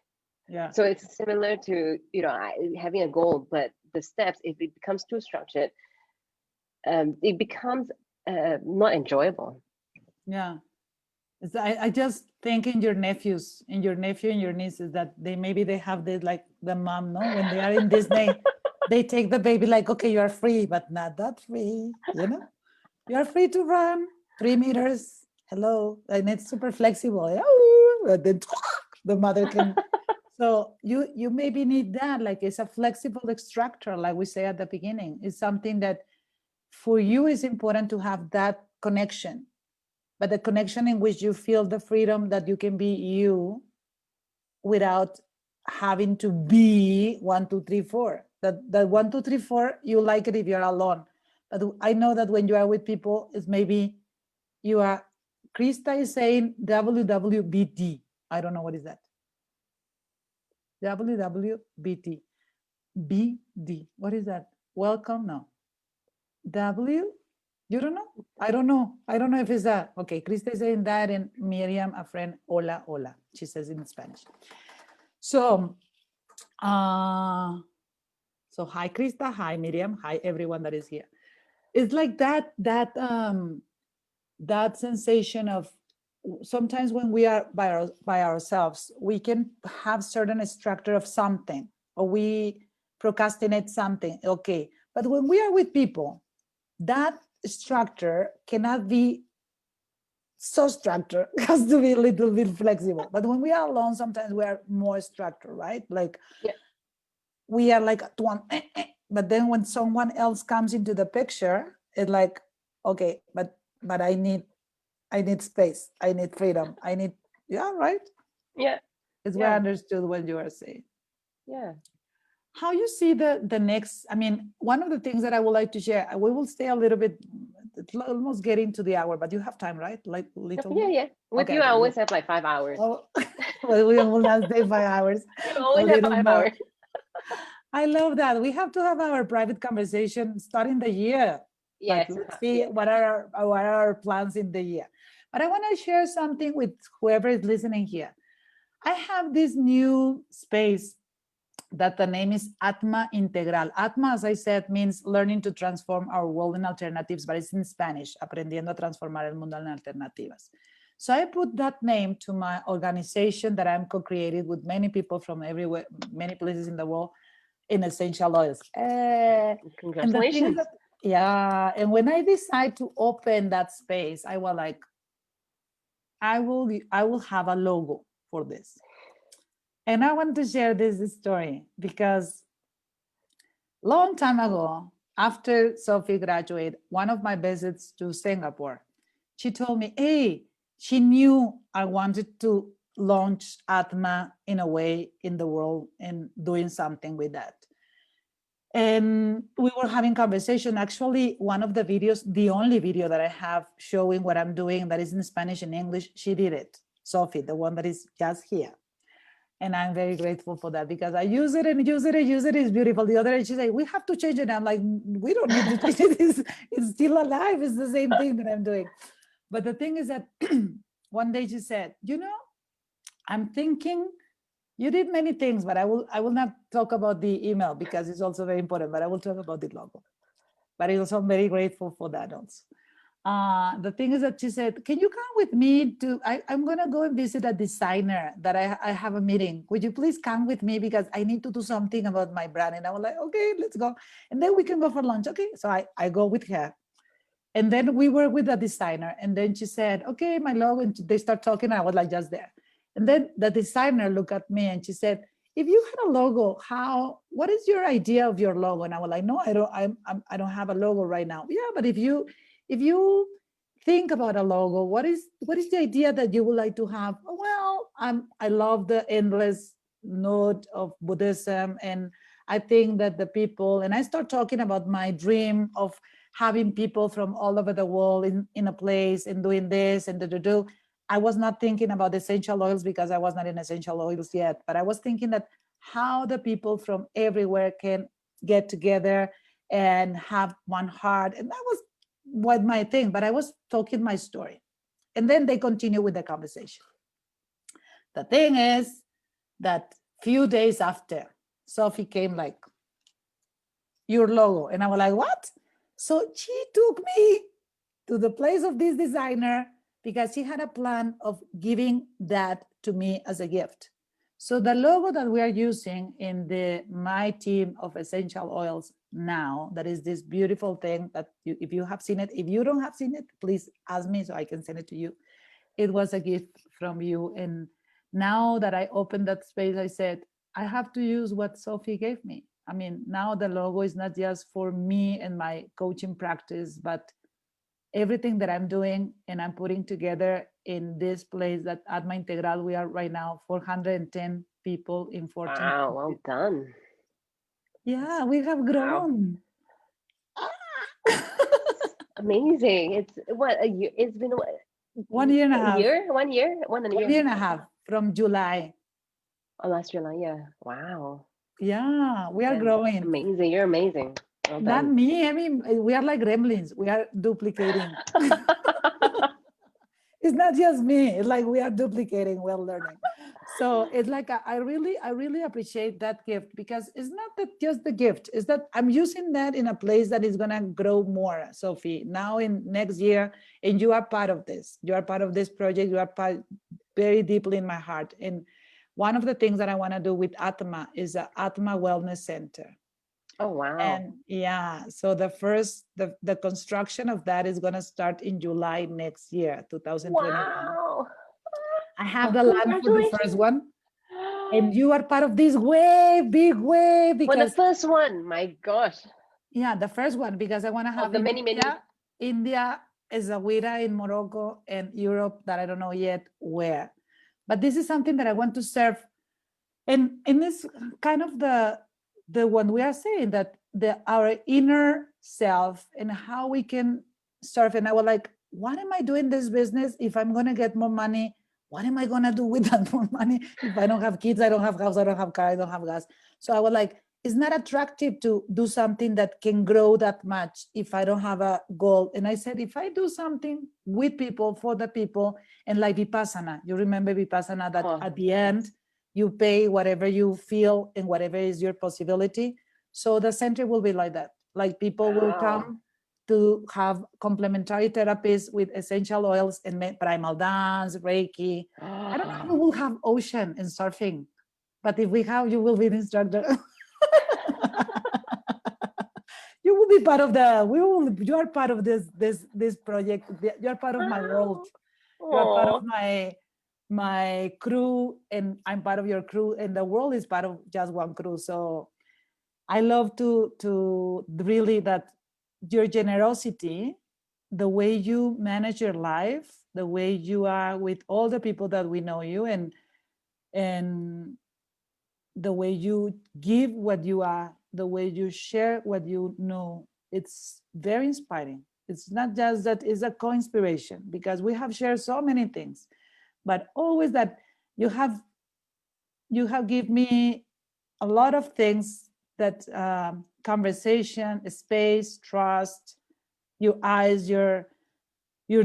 Yeah. So it's similar to, you know, having a goal, but the steps, if it becomes too structured, it becomes not enjoyable. Yeah. I just think in your nephews, in your nephew and your nieces, that maybe they have this, like the mom, no? When they are in Disney, they take the baby like, okay, you are free, but not that free, you know? You are free to run 3 meters. Hello. And it's super flexible. And then the mother can. So you maybe need that. Like, it's a flexible extractor, like we say at the beginning. It's something that for you is important to have that connection, but the connection in which you feel the freedom that you can be you without having to be 1, 2, 3, 4. That 1, 2, 3, 4, you like it if you're alone. But I know that when you are with people, it's maybe you are. Krista is saying WWBT. I don't know what is that. WWBT. BD. What is that? Welcome? No. W? You don't know? I don't know. I don't know if it's that. Okay, Krista is saying that, and Miriam, a friend, hola, hola. She says in Spanish. So, hi Krista, hi Miriam, hi everyone that is here. It's like that sensation of, sometimes when we are by ourselves, we can have certain structure of something, or we procrastinate something. Okay, but when we are with people, that structure cannot be so structured. It has to be a little bit flexible. But when we are alone, sometimes we are more structured, right? Like, we are like at one, but then when someone else comes into the picture, it's like, okay, but I need space, I need freedom, I need, right? Yeah. It's well understood what you are saying. Yeah. How you see the next, I mean, one of the things that I would like to share, we will stay a little bit, almost getting to the hour, but you have time, right? Like little Yeah, more? yeah. With Okay, you, I always have like 5 hours. Oh, well, we will not stay 5 hours. You always have 5 hours. I love that. We have to have our private conversation starting the year. Yes. Like, let's see what are our plans in the year. But I want to share something with whoever is listening here. I have this new space that the name is ATMA Integral. ATMA, as I said, means learning to transform our world in alternatives, but it's in Spanish, aprendiendo a transformar el mundo en alternativas. So I put that name to my organization that I'm co-created with many people from everywhere, many places in the world, in essential oils. Congratulations. And when I decide to open that space, I was like, I will have a logo for this. And I want to share this story because long time ago, after Sophie graduated, one of my visits to Singapore, she told me, hey, she knew I wanted to launch ATMA in a way in the world and doing something with that. And we were having conversation. Actually, one of the videos, the only video that I have showing what I'm doing that is in Spanish and English, she did it. Sophie, the one that is just here. And I'm very grateful for that because I use it and use it and use it. It's beautiful. The other day she said, we have to change it. I'm like, we don't need to change it. It's still alive. It's the same thing that I'm doing. But the thing is that one day she said, I'm thinking, you did many things, but I will not talk about the email because it's also very important, but I will talk about the logo. But I'm also very grateful for that also. The thing is that she said, can you come with me I'm going to go and visit a designer that I have a meeting. Would you please come with me because I need to do something about my brand? And I was like, okay, let's go. And then we can go for lunch. Okay. So I go with her. And then we were with the designer. And then she said, okay, my logo. And they start talking. And I was like, just there. And then the designer looked at me and she said, if you had a logo, what is your idea of your logo? And I was like, no, I don't have a logo right now. Yeah, but if you think about a logo, what is the idea that you would like to have? Well, I love the endless note of Buddhism, and I think that the people, and I start talking about my dream of having people from all over the world in a place and doing this and do. I was not thinking about essential oils because I was not in essential oils yet, but I was thinking that how the people from everywhere can get together and have one heart. And that was what my thing, but I was talking my story. And then they continue with the conversation. The thing is that few days after, Sophie came like, your logo. And I was like, what? So she took me to the place of this designer. because she had a plan of giving that to me as a gift. So the logo that we are using in my team of essential oils now, that is this beautiful thing that if you have seen it, if you don't have seen it, please ask me so I can send it to you. It was a gift from you. And now that I opened that space, I said, I have to use what Sophie gave me. I mean, now the logo is not just for me and my coaching practice, but everything that I'm doing and I'm putting together in this place that ATMA Integral, we are right now 410 people in 14 Wow, well done. Yeah, we have grown. Amazing. It's what a year. It's been what, 1 year and a half. 1 year, 1 and a 1 year. year and a half from July. Oh, last July. Yeah. Wow. Yeah, we are growing. Amazing. You're amazing. Well Not done. me. I mean, we are like gremlins. We are duplicating. It's not just me. It's like we are duplicating, we're learning. So it's like I really appreciate that gift, because it's not that just the gift, it's that I'm using that in a place that is gonna grow more, Sophie, now in next year, and you are part of this. You are part of this project. You are part very deeply in my heart. And one of the things that I want to do with ATMA is the ATMA Wellness Center. Oh, wow. And yeah, so the construction of that is going to start in July next year, 2021. Wow. I have the land for the first one, and you are part of this big wave, because the first one, my gosh. Yeah, the first one, because I want to have the many India, Essaouira in Morocco, and Europe that I don't know yet where. But this is something that I want to serve, and this kind of the one we are saying, that our inner self and how we can serve. And I was like, what am I doing this business if I'm going to get more money? What am I going to do with that more money if I don't have kids, I don't have house, I don't have car, I don't have gas? So I was like, it's not attractive to do something that can grow that much if I don't have a goal. And I said, if I do something with people, for the people, and like Vipassana, you remember Vipassana, that at the end, you pay whatever you feel and whatever is your possibility. So the center will be like that. Like people will come to have complementary therapies with essential oils and primal dance, Reiki. I don't know if we will have ocean and surfing, but if we have, you will be the instructor. You will be part of you are part of this project. You are part of my world. You are part of my crew, and I'm part of your crew, and the world is part of just one crew. So I love to really that your generosity, the way you manage your life, the way you are with all the people that we know you, and the way you give what you are, the way you share what you know, it's very inspiring. It's not just that, it's a co-inspiration, because we have shared so many things, but always that you have given me a lot of things, that conversation, space, trust, your eyes, your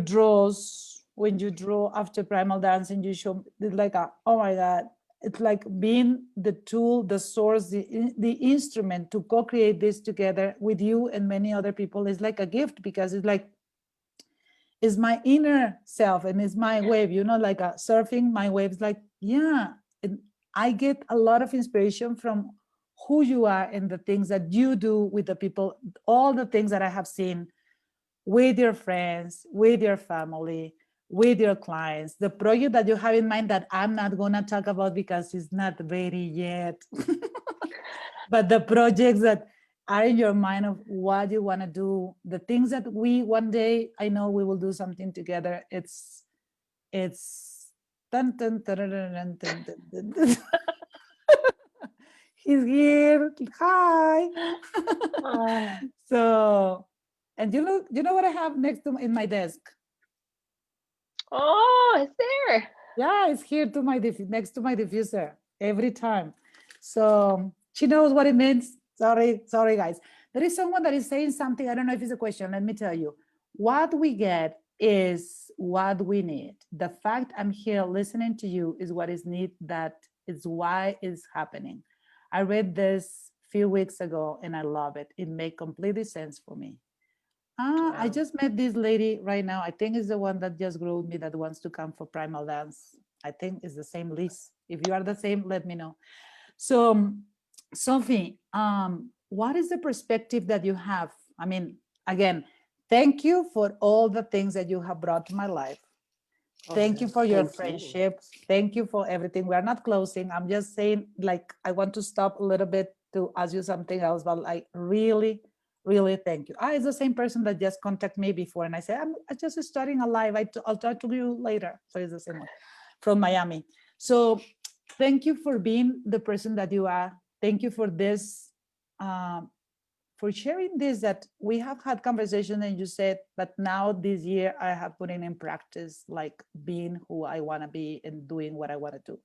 draws, when you draw after primal dancing, you show like oh my God, it's like being the tool, the source, the instrument to co-create this together with you and many other people is like a gift, because it's like, it's my inner self and it's my wave, like surfing my waves, like, yeah. And I get a lot of inspiration from who you are and the things that you do with the people, all the things that I have seen with your friends, with your family, with your clients, the project that you have in mind that I'm not going to talk about because it's not ready yet. But the projects that are in your mind of what you want to do, the things that we one day, I know we will do something together. It's dun, dun, dun, dun, dun, dun, dun, dun. He's here. Hi. So, and you know what I have next to in my desk? Oh, it's there. Yeah, it's here to next to my diffuser every time. So she knows what it means. Sorry, guys. There is someone that is saying something. I don't know if it's a question. Let me tell you. What we get is what we need. The fact I'm here listening to you is what is need. That is why it's happening. I read this a few weeks ago and I love it. It made completely sense for me. I just met this lady right now. I think it's the one that just wrote me that wants to come for Primal Dance. I think it's the same Liz. If you are the same, let me know. So, Sophie, what is the perspective that you have? I mean, again, thank you for all the things that you have brought to my life. Thank you for your friendship. Thank you for everything. We are not closing. I'm just saying, like, I want to stop a little bit to ask you something else, but I really, really thank you. It's the same person that just contacted me before, and I said, I'm just starting a live. I'll talk to you later. So it's the same one from Miami. So thank you for being the person that you are. Thank you for this, for sharing this, that we have had conversation and you said, but now this year I have put in practice, like being who I want to be and doing what I want to do.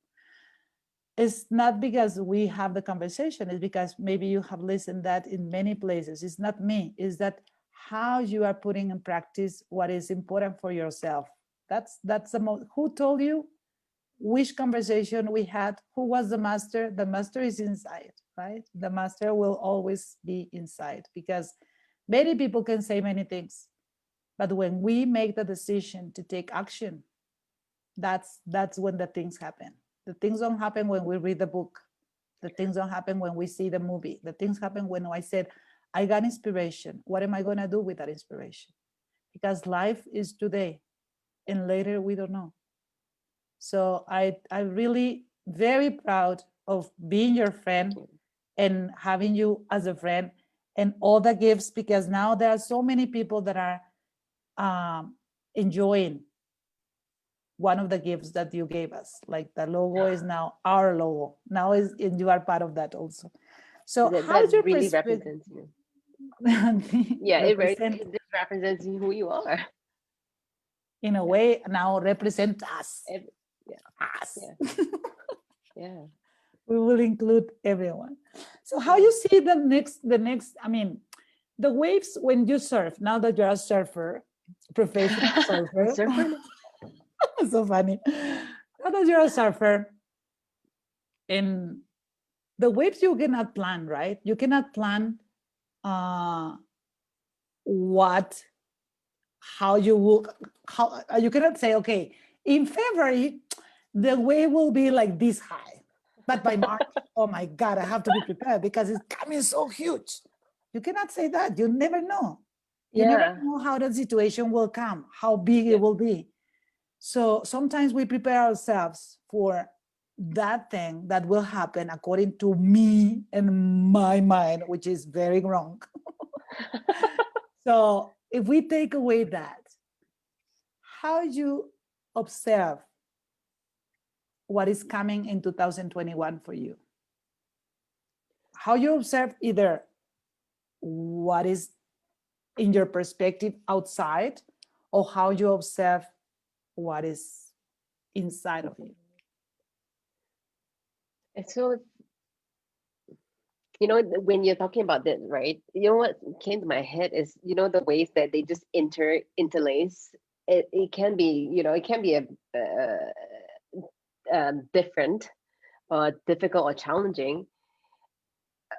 It's not because we have the conversation, it's because maybe you have listened that in many places. It's not me, it's that how you are putting in practice what is important for yourself. That's the most. Who told you? Which conversation we had? Who was the master? The master is inside, right? The master will always be inside, because many people can say many things, but when we make the decision to take action, that's when the things happen. The things don't happen when we read the book. The things don't happen when we see the movie. The things happen when I said, I got inspiration. What am I going to do with that inspiration? Because life is today and later we don't know. So I'm really very proud of being your friend and having you as a friend and all the gifts, because now there are so many people that are enjoying one of the gifts that you gave us. Like the logo is now our logo. Now and you are part of that also. So how's your really perspective? represents you. Yeah, it represents who you are. In a way, now represent us. Us. Yeah. We will include everyone. So how you see the next, I mean, the waves when you surf, now that you're a surfer, professional surfer. So funny. Now that you're a surfer, and the waves you cannot plan, right? You cannot plan how you will, how you cannot say, okay, in February, the wave will be like this high. But by March, oh my God, I have to be prepared because it's coming so huge. You cannot say that. You never know. You never know how the situation will come, how big it will be. So sometimes we prepare ourselves for that thing that will happen according to me and my mind, which is very wrong. So if we take away that, how you observe what is coming in 2021 for you? How you observe either what is in your perspective outside, or how you observe what is inside of you? And so, you know, when you're talking about that, right? You know what came to my head is, you know, the ways that they just interlace. It can be, you know, it can be different or difficult or challenging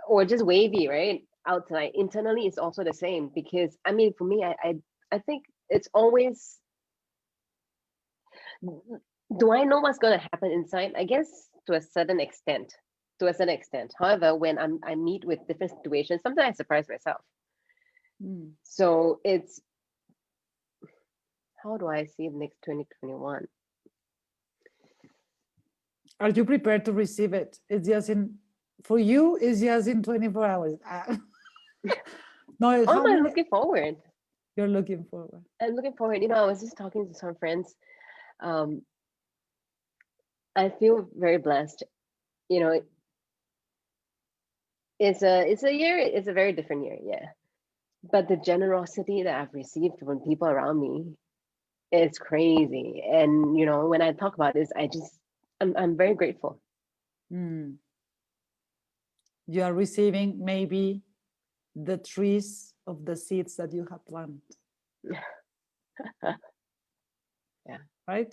or just wavy, right? Outside, internally, it's also the same, because I mean, for me, I think it's always, do I know what's going to happen inside? I guess to a certain extent. However, when I meet with different situations, sometimes I surprise myself. So it's, how do I see the next 2021? Are you prepared to receive it? It's just for you, it's just in 24 hours. No, how am I looking forward? You're looking forward. I'm looking forward. You know, I was just talking to some friends. I feel very blessed. You know, it's a year. It's a very different year, yeah. But the generosity that I've received from people around me is crazy. And you know, when I talk about this, I'm very grateful. You are receiving maybe the trees of the seeds that you have planted. Yeah. Right?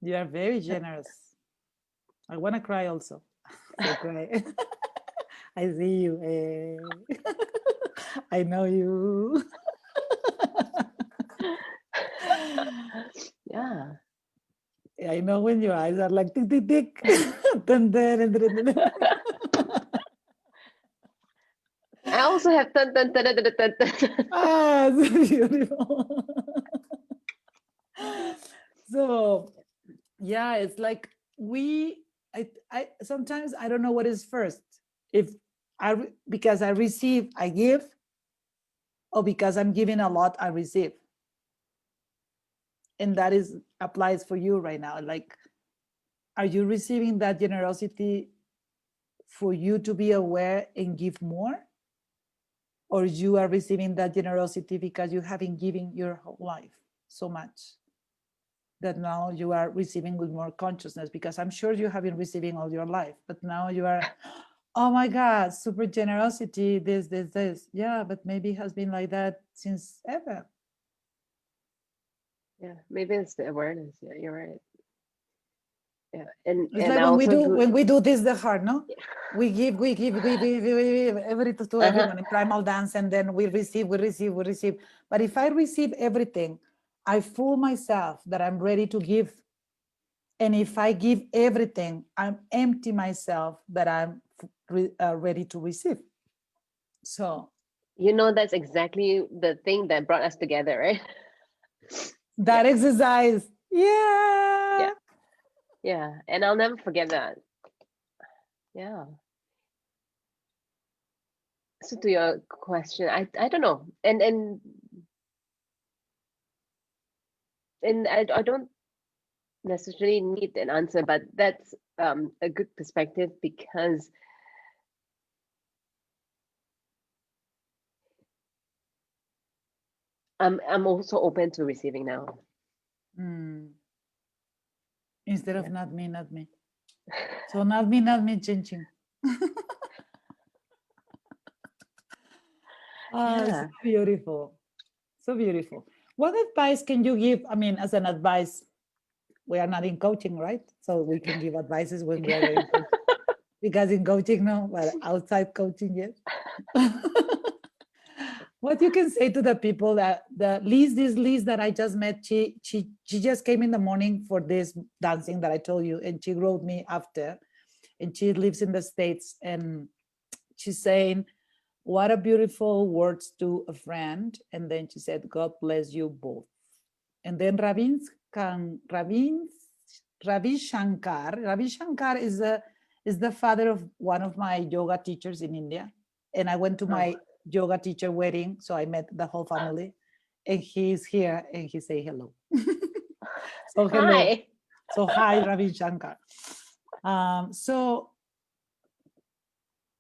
You are very generous. I want to cry also. So cry. I see you. I know you. Yeah. I know when your eyes are like tick, tick, tick. Dun, dun, dun, dun, dun. I also have dun, dun, dun, dun, dun, dun, dun. Ah, so beautiful. So yeah, it's like I sometimes I don't know what is first. If because I receive, I give, or because I'm giving a lot, I receive. And that is applies for you right now. Like, are you receiving that generosity for you to be aware and give more? Or you are receiving that generosity because you have been giving your whole life so much that now you are receiving with more consciousness? Because I'm sure you have been receiving all your life, but now you are, oh my God, super generosity, this. Yeah, but maybe it has been like that since ever. Yeah, maybe it's the awareness. Yeah, you're right. Yeah, and It's and like I also do. when we do this the heart, no? We give everything to everyone in primal dance, and then we receive. But if I receive everything, I fool myself that I'm ready to give. And if I give everything, I'm empty myself that I'm ready to receive. So That's exactly the thing that brought us together, right? that exercise, yeah. Yeah, and I'll never forget that. Yeah. So to your question, I don't know, and I don't necessarily need an answer, but that's a good perspective, because I'm also open to receiving now. Instead of not me. So not me, ching. Yeah. So beautiful. So beautiful. What advice can you give? I mean, as an advice, we are not in coaching, right? So we can give advices when we are in coaching. Because in coaching, no, but outside coaching, yes. What you can say to the people that this Liz that I just met, she just came in the morning for this dancing that I told you, and she wrote me after, and she lives in the States, and she's saying, what a beautiful words to a friend. And then she said, God bless you both. And then Ravi Shankar is the father of one of my yoga teachers in India. And I went to my yoga teacher wedding, so I met the whole family. And he's here, and he say hello. So hello. Hi. So hi, Ravi Shankar. So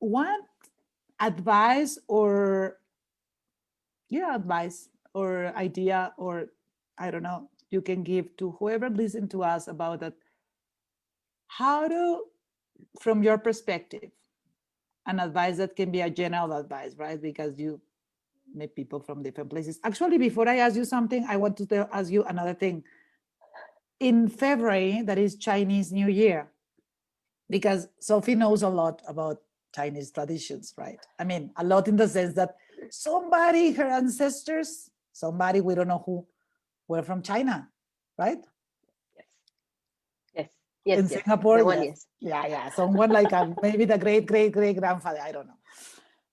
what advice or idea, or I don't know, you can give to whoever listen to us about that, how to, from your perspective, an advice that can be a general advice, right? Because you meet people from different places. Actually, before I ask you something, I want to ask you another thing. In February, that is Chinese New Year, because Sophie knows a lot about Chinese traditions, right? I mean, a lot in the sense that somebody, her ancestors, somebody, we don't know who, were from China, right? Yes. In Singapore, One, yes. Yeah. Someone like maybe the great grandfather, I don't know.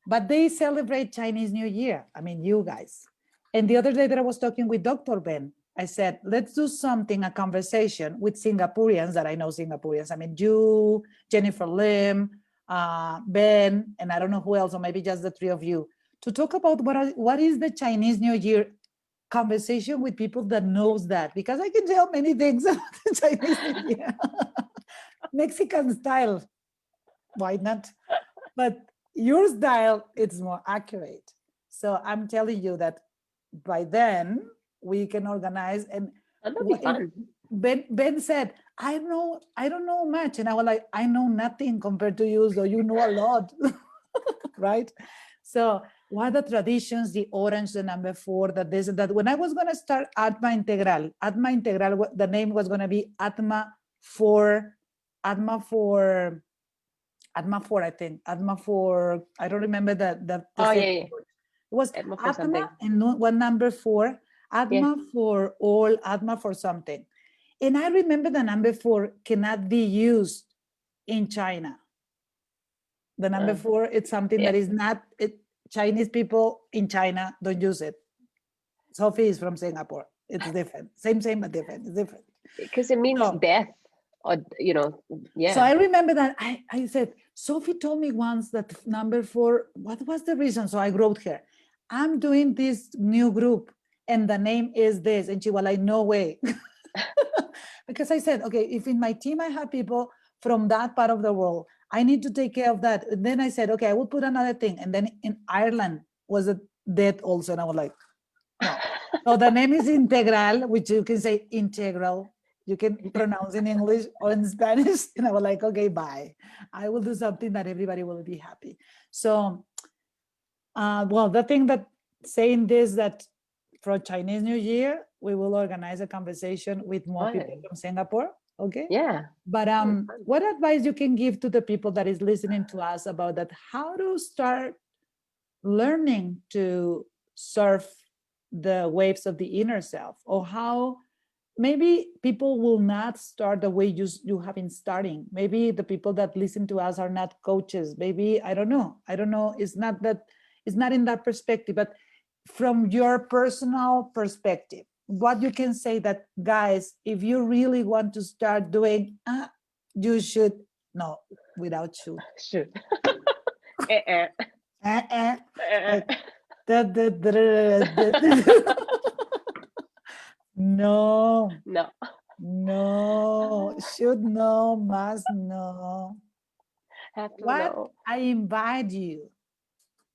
But they celebrate Chinese New Year. I mean, you guys. And the other day that I was talking with Dr. Ben, I said, let's do something, a conversation with Singaporeans that I know Singaporeans. I mean, you, Jennifer Lim, Ben, and I don't know who else, or maybe just the three of you, to talk about what is the Chinese New Year conversation with people that knows that, because I can tell many things about the Chinese New Year. Mexican style, why not? But your style, it's more accurate. So I'm telling you that by then we can organize. And that'll be fun. Ben said, I don't know much. And I was like, I know nothing compared to you, so you know a lot. Right? So what are the traditions, the orange, the number 4, that when I was going to start ATMA Integral, the name was going to be ATMA for, I don't remember the It was ATMA and one number 4, ATMA for all, ATMA for something. And I remember the number 4 cannot be used in China. The number 4, it's something that is not, Chinese people in China don't use it. Sophie is from Singapore. It's different. Same, but different. It's different. Because it means death, or, So I remember that I said, Sophie told me once that number 4, what was the reason? So I wrote her, I'm doing this new group and the name is this. And she was like, no way. Because I said, okay, if in my team I have people from that part of the world, I need to take care of that. And then I said, okay, I will put another thing. And then in Ireland was a death also. And I was like, no. So the name is Integral, which you can say integral. You can pronounce in English or in Spanish. And I was like, okay, bye. I will do something that everybody will be happy. So, well, the thing that saying this, that for Chinese New Year, we will organize a conversation with more people from Singapore. Okay. Yeah. But what advice you can give to the people that is listening to us about that, how to start learning to surf the waves of the inner self, or how maybe people will not start the way you have been starting. Maybe the people that listen to us are not coaches. Maybe, I don't know. It's not in that perspective, but from your personal perspective, what you can say that, guys, if you really want to start doing, you should, no, without should. Should. No. No. No. Should know, must know. Have to What know. I invite you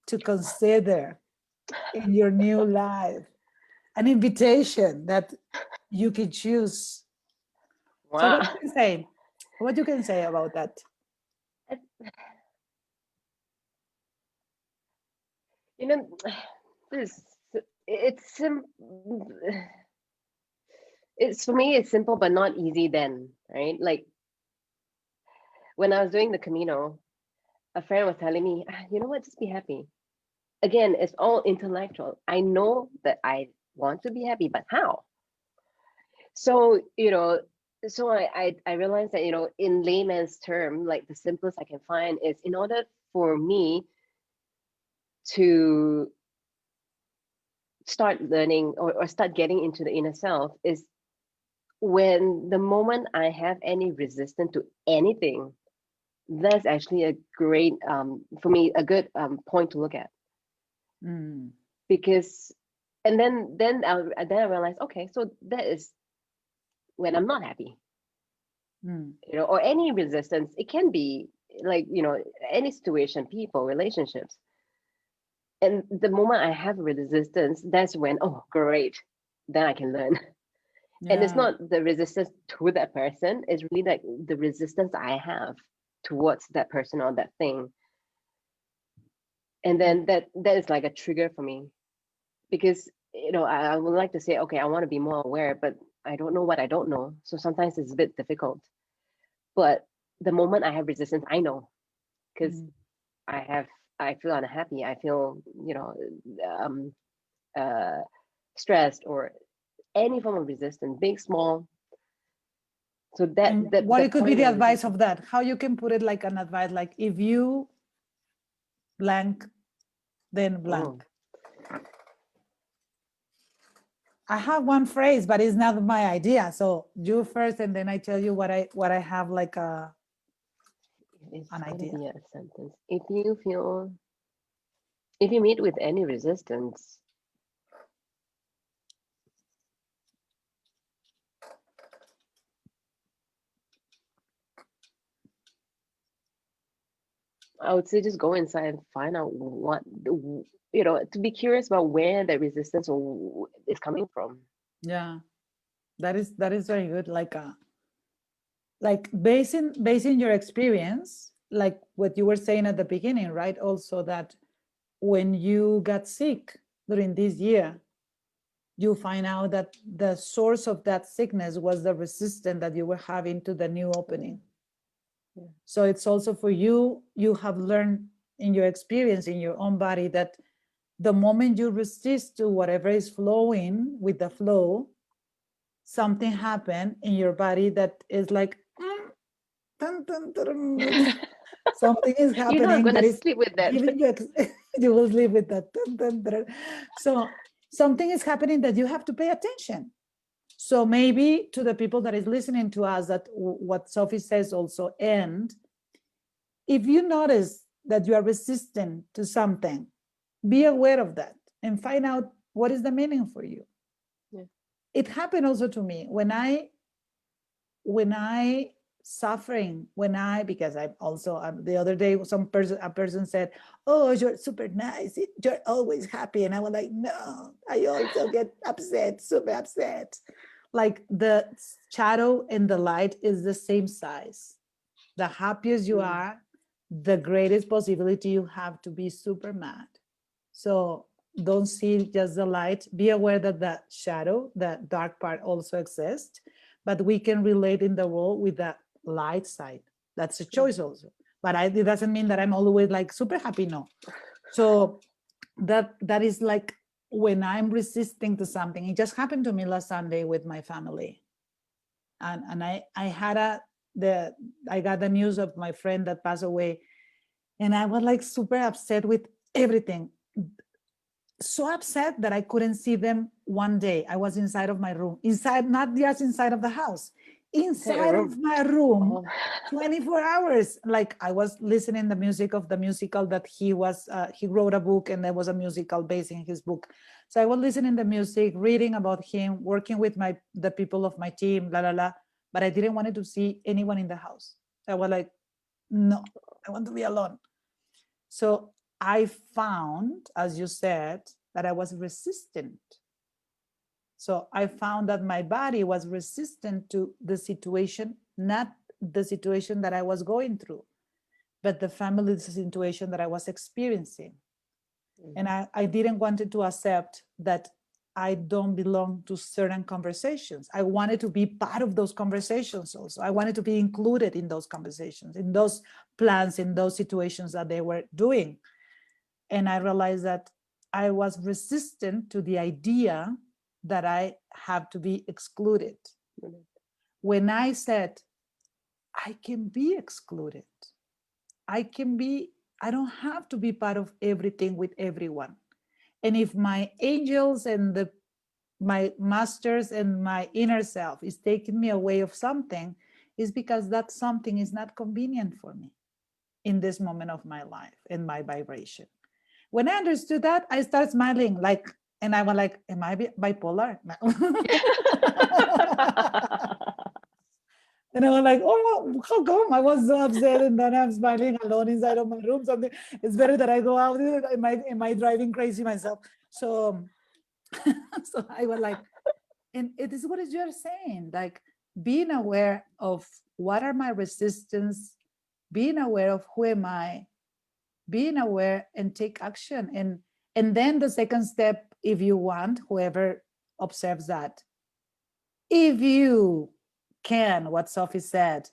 to consider in your new life, an invitation that you can choose. Wow. So what you can say about that? It's for me, it's simple but not easy then, right? Like when I was doing the Camino, a friend was telling me, you know what, just be happy. Again, it's all intellectual. I know that I want to be happy, but how? So, I realized that, in layman's term, like the simplest I can find is, in order for me to start learning or start getting into the inner self, is when the moment I have any resistance to anything, that's actually a great, for me, a good point to look at. Because, and then I realized, okay, so that is when I'm not happy, or any resistance. It can be like, any situation, people, relationships. And the moment I have resistance, that's when, oh, great, then I can learn. Yeah. And it's not the resistance to that person, it's really like the resistance I have towards that person or that thing. And then that is like a trigger for me, because I would like to say, okay, I want to be more aware, but I don't know what I don't know. So sometimes it's a bit difficult. But the moment I have resistance, I know, because I feel unhappy, I feel stressed, or any form of resistance, big, small. So what it could be the advice of that, how you can put it like an advice, like if you blank, then blank. I have one phrase, but it's not my idea. So you first, and then I tell you what I have like an idea. Be a sentence. If you meet with any resistance, I would say just go inside and find out what, to be curious about where the resistance is coming from. Yeah, that is very good. Like basing your experience, like what you were saying at the beginning, right? Also that when you got sick during this year, you find out that the source of that sickness was the resistance that you were having to the new opening. Yeah. So it's also for you have learned in your experience in your own body that the moment you resist to whatever is flowing with the flow, something happen in your body that is like, dun, dun, dun, something is happening. You know, I'm that gonna is sleep with that. giving you, you will sleep with that. Dun, dun, dun. So something is happening that you have to pay attention. So maybe to the people that is listening to us, that what Sophie says also, and if you notice that you are resistant to something, be aware of that and find out what is the meaning for you. Yeah. It happened also to me when I suffering, because I'm also, the other day, a person said, oh, you're super nice, you're always happy. And I was like, no, I also get upset, super upset. Like the shadow and the light is the same size. The happiest you are, the greatest possibility you have to be super mad. So don't see just the light. Be aware that the shadow, the dark part also exists, but we can relate in the world with the light side. That's a choice also. But it doesn't mean that I'm always like super happy, no. So that is like when I'm resisting to something. It just happened to me last Sunday with my family. And I got the news of my friend that passed away. And I was like super upset with everything. So upset that I couldn't see them one day. I was inside of my room, inside, not just inside of the house, inside of my room, 24 hours. Like I was listening the music of the musical that he wrote a book, and there was a musical based in his book. So I was listening the music, reading about him, working with the people of my team, la la la. But I didn't want to see anyone in the house. I was like, no, I want to be alone. So I found, as you said, that I was resistant. So I found that my body was resistant to the situation, not the situation that I was going through, but the family situation that I was experiencing. And I didn't want to accept that I don't belong to certain conversations. I wanted to be part of those conversations also. I wanted to be included in those conversations, in those plans, in those situations that they were doing. And I realized that I was resistant to the idea that I have to be excluded. When I said, I can be excluded, I don't have to be part of everything with everyone. And if my angels and my masters and my inner self is taking me away of something, is because that something is not convenient for me in this moment of my life and my vibration. When I understood that, I started smiling, and I was like, am I bipolar? And I was like, oh, how come? I was so upset, and then I'm smiling alone inside of my room. Something, it's better that I go out. Am I driving crazy myself? So, so I was like, and it is what you're saying, like being aware of what are my resistance, being aware of who am I, being aware and take action. And then the second step, if you want, whoever observes that, if you can, what Sophie said,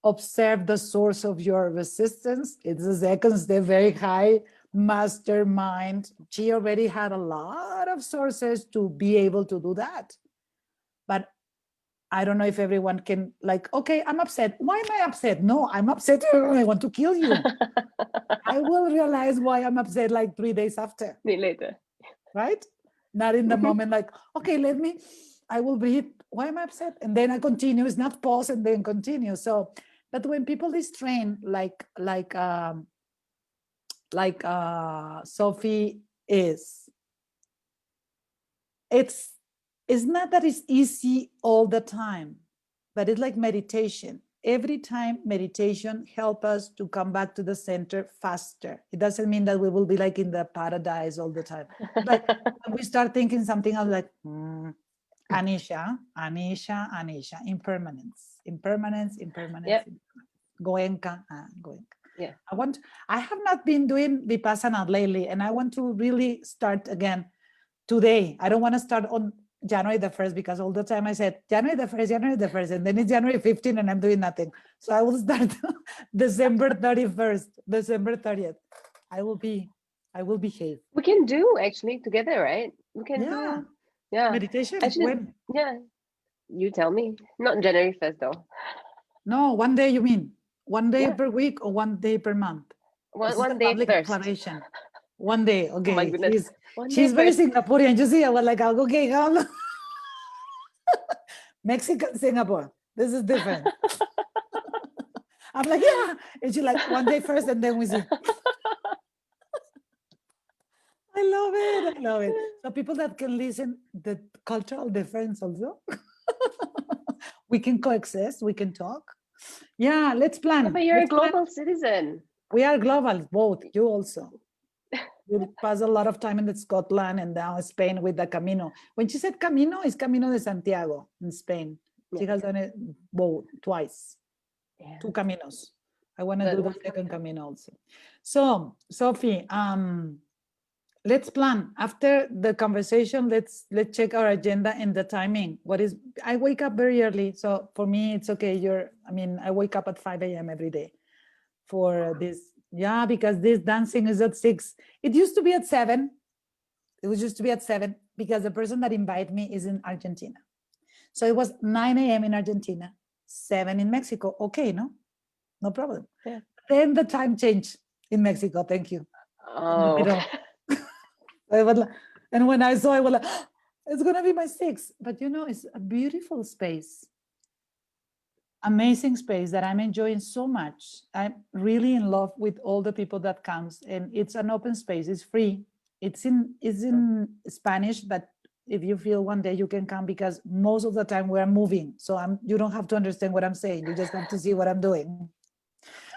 observe the source of your resistance, it's the second step, very high mastermind. She already had a lot of sources to be able to do that. But I don't know if everyone can, like, okay, I'm upset. Why am I upset? No, I'm upset. I want to kill you. I will realize why I'm upset like 3 days after. Later. Right? Not in the moment, like, okay, I will breathe. Why am I upset? And then I continue. It's not pause and then continue. So, but when people is trained, like Sophie is, it's not that it's easy all the time, but it's like meditation. Every time meditation helps us to come back to the center faster. It doesn't mean that we will be like in the paradise all the time. But when we start thinking something else, like Anisha, impermanence. Yep. Goenka. Yeah. I have not been doing Vipassana lately, and I want to really start again today. I don't want to start on January the 1st, because all the time I said January the 1st, and then it's January 15th and I'm doing nothing. So I will start December 31st, December 30th. I will behave. We can do actually together, right? We can do meditation. Actually, When? yeah. You tell me. Not January 1st though. No, 1 day, you mean? 1 day Yeah. per week or 1 day per month? This is a One day public first. declaration. 1 day, Oh my okay. goodness. One She's day very first. Singaporean. You see, I was like, okay, Mexican, Singapore. This is different. I'm like, yeah. And she's like, 1 day first, and then we see. I love it. I love it. So people that can listen the cultural difference also. We can coexist. We can talk. Yeah, let's plan. Yeah, but you're a Let's plan. global citizen. We are global, both. You also. You pass a lot of time in Scotland and now Spain with the Camino. When she said Camino, it's Camino de Santiago in Spain. She has done it both, twice. Yeah. 2 Caminos. I want to But do the second Camino also. So, Sophie, let's plan. After the conversation, let's check our agenda and the timing. I wake up very early, so for me it's okay. I wake up at 5 a.m. every day for this. Yeah, because this dancing is at 6. It used to be at 7. It was used to be at 7 because the person that invited me is in Argentina. So it was 9 a.m. in Argentina, 7 in Mexico. Okay, no problem. Yeah. Then the time changed in Mexico. Thank you. Oh. And when I saw, I was like, it's gonna be my 6. But it's a beautiful space. Amazing space that I'm enjoying so much. I'm really in love with all the people that comes, and it's an open space. It's free. It's in Spanish, but if you feel one day you can come, because most of the time we're moving. So you don't have to understand what I'm saying. You just have to see what I'm doing.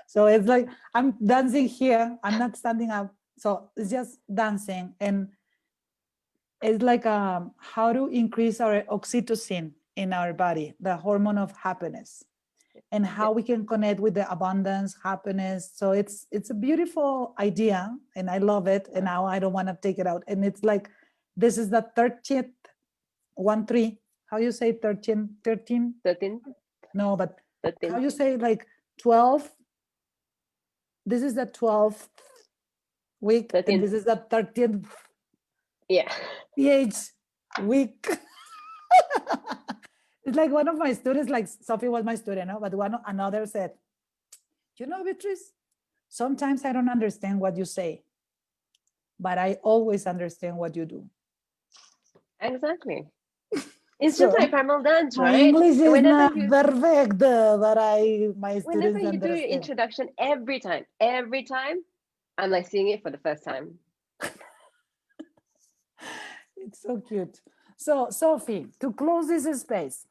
So it's like I'm dancing here. I'm not standing up. So it's just dancing, and it's like how to increase our oxytocin in our body, the hormone of happiness, and how we can connect with the abundance, happiness. So it's a beautiful idea, and I love it. And now I don't want to take it out. And it's like, this is the 30th, 1-3. How you say 13? 13? 13? No, but 13. how you say like 12? This is the 12th week, 13. and this is the 13th Yeah. week. It's like one of my students, like Sophie was my student, but another said, Beatriz, sometimes I don't understand what you say, but I always understand what you do. Exactly. It's just like primal dance, my right? English is Whenever not perfect, but my whenever students you do your understand. introduction, every time, I'm like seeing it for the first time. It's so cute. So, Sophie, to close this space,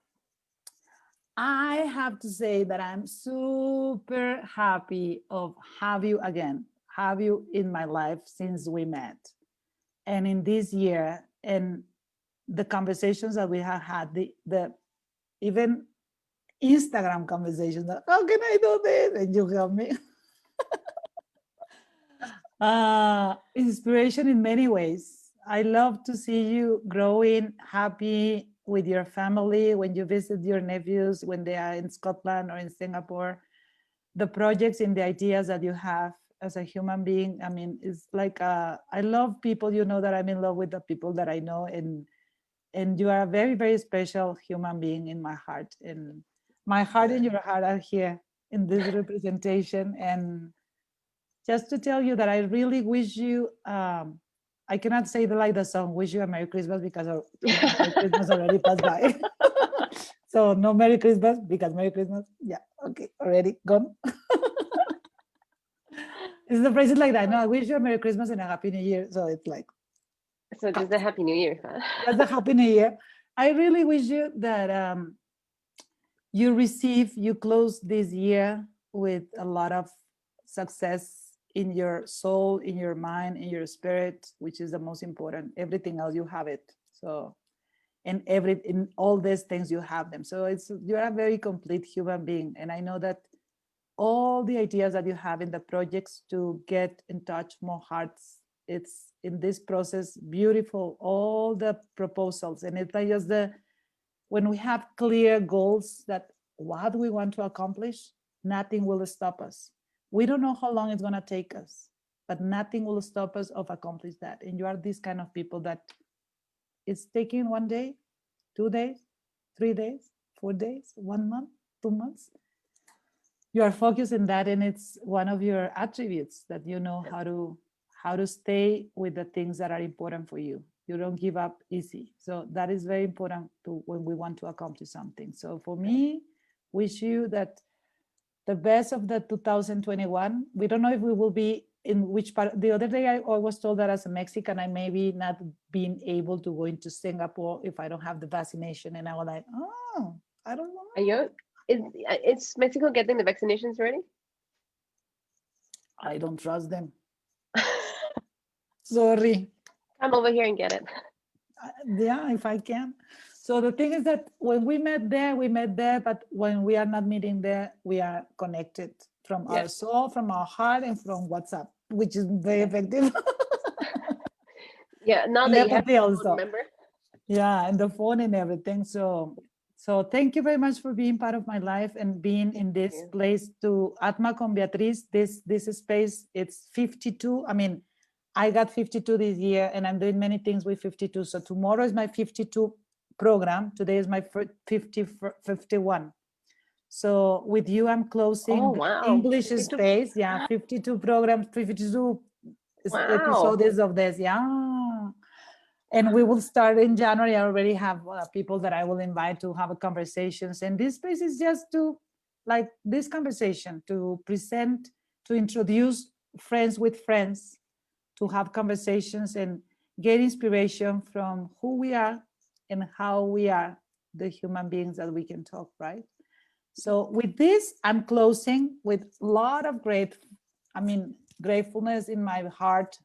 I have to say that I'm super happy of have you in my life since we met. And in this year, and the conversations that we have had, the even Instagram conversations, that, how can I do this? And you help me. Inspiration in many ways. I love to see you growing, happy with your family, when you visit your nephews, when they are in Scotland or in Singapore, the projects and the ideas that you have as a human being. I mean, it's like, I love people, that I'm in love with the people that I know, and you are a very, very special human being in my heart. And my heart and your heart are here in this representation. And just to tell you that I really wish you, I cannot say the song, wish you a Merry Christmas, because Merry Christmas already passed by. So no Merry Christmas, because Merry Christmas, yeah, okay, already gone. It's the phrases like that. No, I wish you a Merry Christmas and a Happy New Year. So it's like. So just a Happy New Year. That's a Happy New Year. I really wish you that you close this year with a lot of success in your soul, in your mind, in your spirit, which is the most important. Everything else, you have it. So, in all these things, you have them. So you're a very complete human being. And I know that all the ideas that you have in the projects to get in touch more hearts, it's in this process, beautiful, all the proposals. And it's like just when we have clear goals that what we want to accomplish, nothing will stop us. We don't know how long it's going to take us, but nothing will stop us of accomplish that. And you are these kind of people that it's taking 1 day, 2 days, 3 days, 4 days, 1 month, 2 months. You are focused in that, and it's one of your attributes that you know how to stay with the things that are important for you. You don't give up easy. So that is very important to when we want to accomplish something. So for me, wish you that the best of the 2021. We don't know if we will be in which part. The other day I was told that as a Mexican, I may be not being able to go into Singapore if I don't have the vaccination. And I was like, oh, I don't know. Are you? Is Mexico getting the vaccinations ready? I don't trust them. Sorry. Come over here and get it. Yeah, if I can. So the thing is that when we met there, but when we are not meeting there, we are connected from our soul, from our heart, and from WhatsApp, which is very effective. Yeah, now that you have also. remember? Yeah, and the phone and everything. So thank you very much for being part of my life and being in this place to ATMA con Beatriz. This space, it's 52. I mean, I got 52 this year, and I'm doing many things with 52. So tomorrow is my 52 program. Today is my 51. So with you, I'm closing the English 52. Space. Yeah, 52 programs, 52 episodes of this. Yeah. And we will start in January. I already have people that I will invite to have conversations. And this space is just to, like this conversation, to present, to introduce friends with friends, to have conversations and get inspiration from who we are and how we are the human beings that we can talk, right? So with this, I'm closing with a lot of gratefulness in my heart.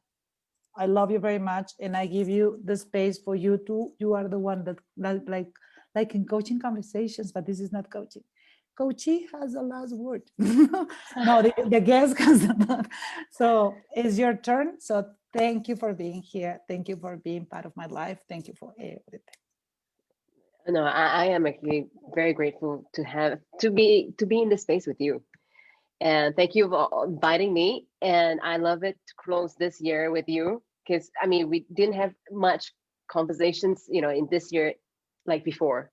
I love you very much, and I give you the space for you to. You are the one that like in coaching conversations, but this is not coaching. Coachee has the last word. No, the guest has the last. So it's your turn. So thank you for being here. Thank you for being part of my life. Thank you for everything. No, I am actually very grateful to be in this space with you. And thank you for inviting me. And I love it to close this year with you, because I mean, we didn't have much conversations, in this year like before,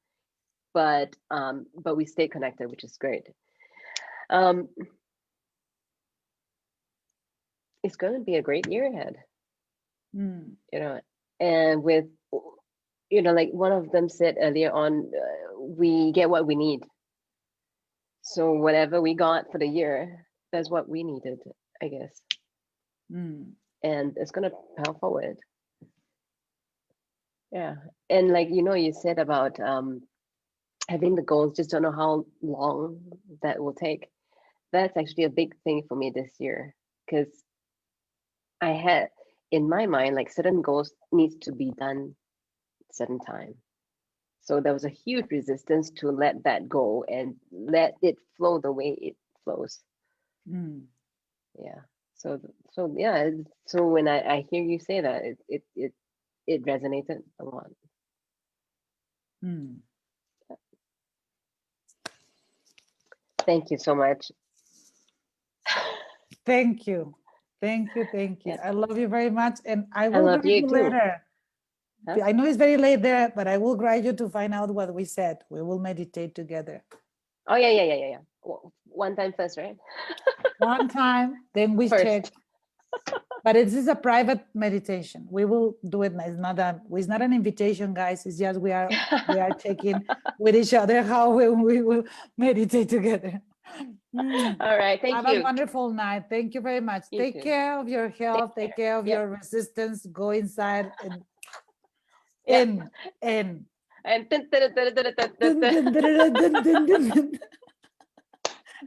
but we stayed connected, which is great. It's going to be a great year ahead. And with, like one of them said earlier on, we get what we need. So whatever we got for the year, that's what we needed, I guess. And it's going to propel forward. Yeah. And like, you said about having the goals, just don't know how long that will take. That's actually a big thing for me this year, because I had in my mind, like certain goals needs to be done certain time. So there was a huge resistance to let that go and let it flow the way it flows. Yeah. So yeah. So when I hear you say that, it resonated a lot. Thank you so much. Thank you. Yeah. I love you very much, and I will love you later. Huh? I know it's very late there, but I will write you to find out what we said. We will meditate together. Oh yeah. One time first, right? One time, then we check. But it is a private meditation. We will do it. It's not an invitation, guys. It's just we are checking with each other how we will meditate together. All right. Thank you. Have a wonderful night. Thank you very much. Take care of your health. Take care of your resistance. Go inside and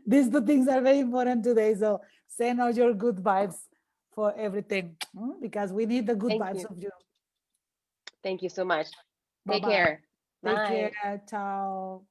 these two things are very important today. So send out your good vibes for everything, because we need the good vibes of you. Thank you so much. Take care. Take care. Ciao.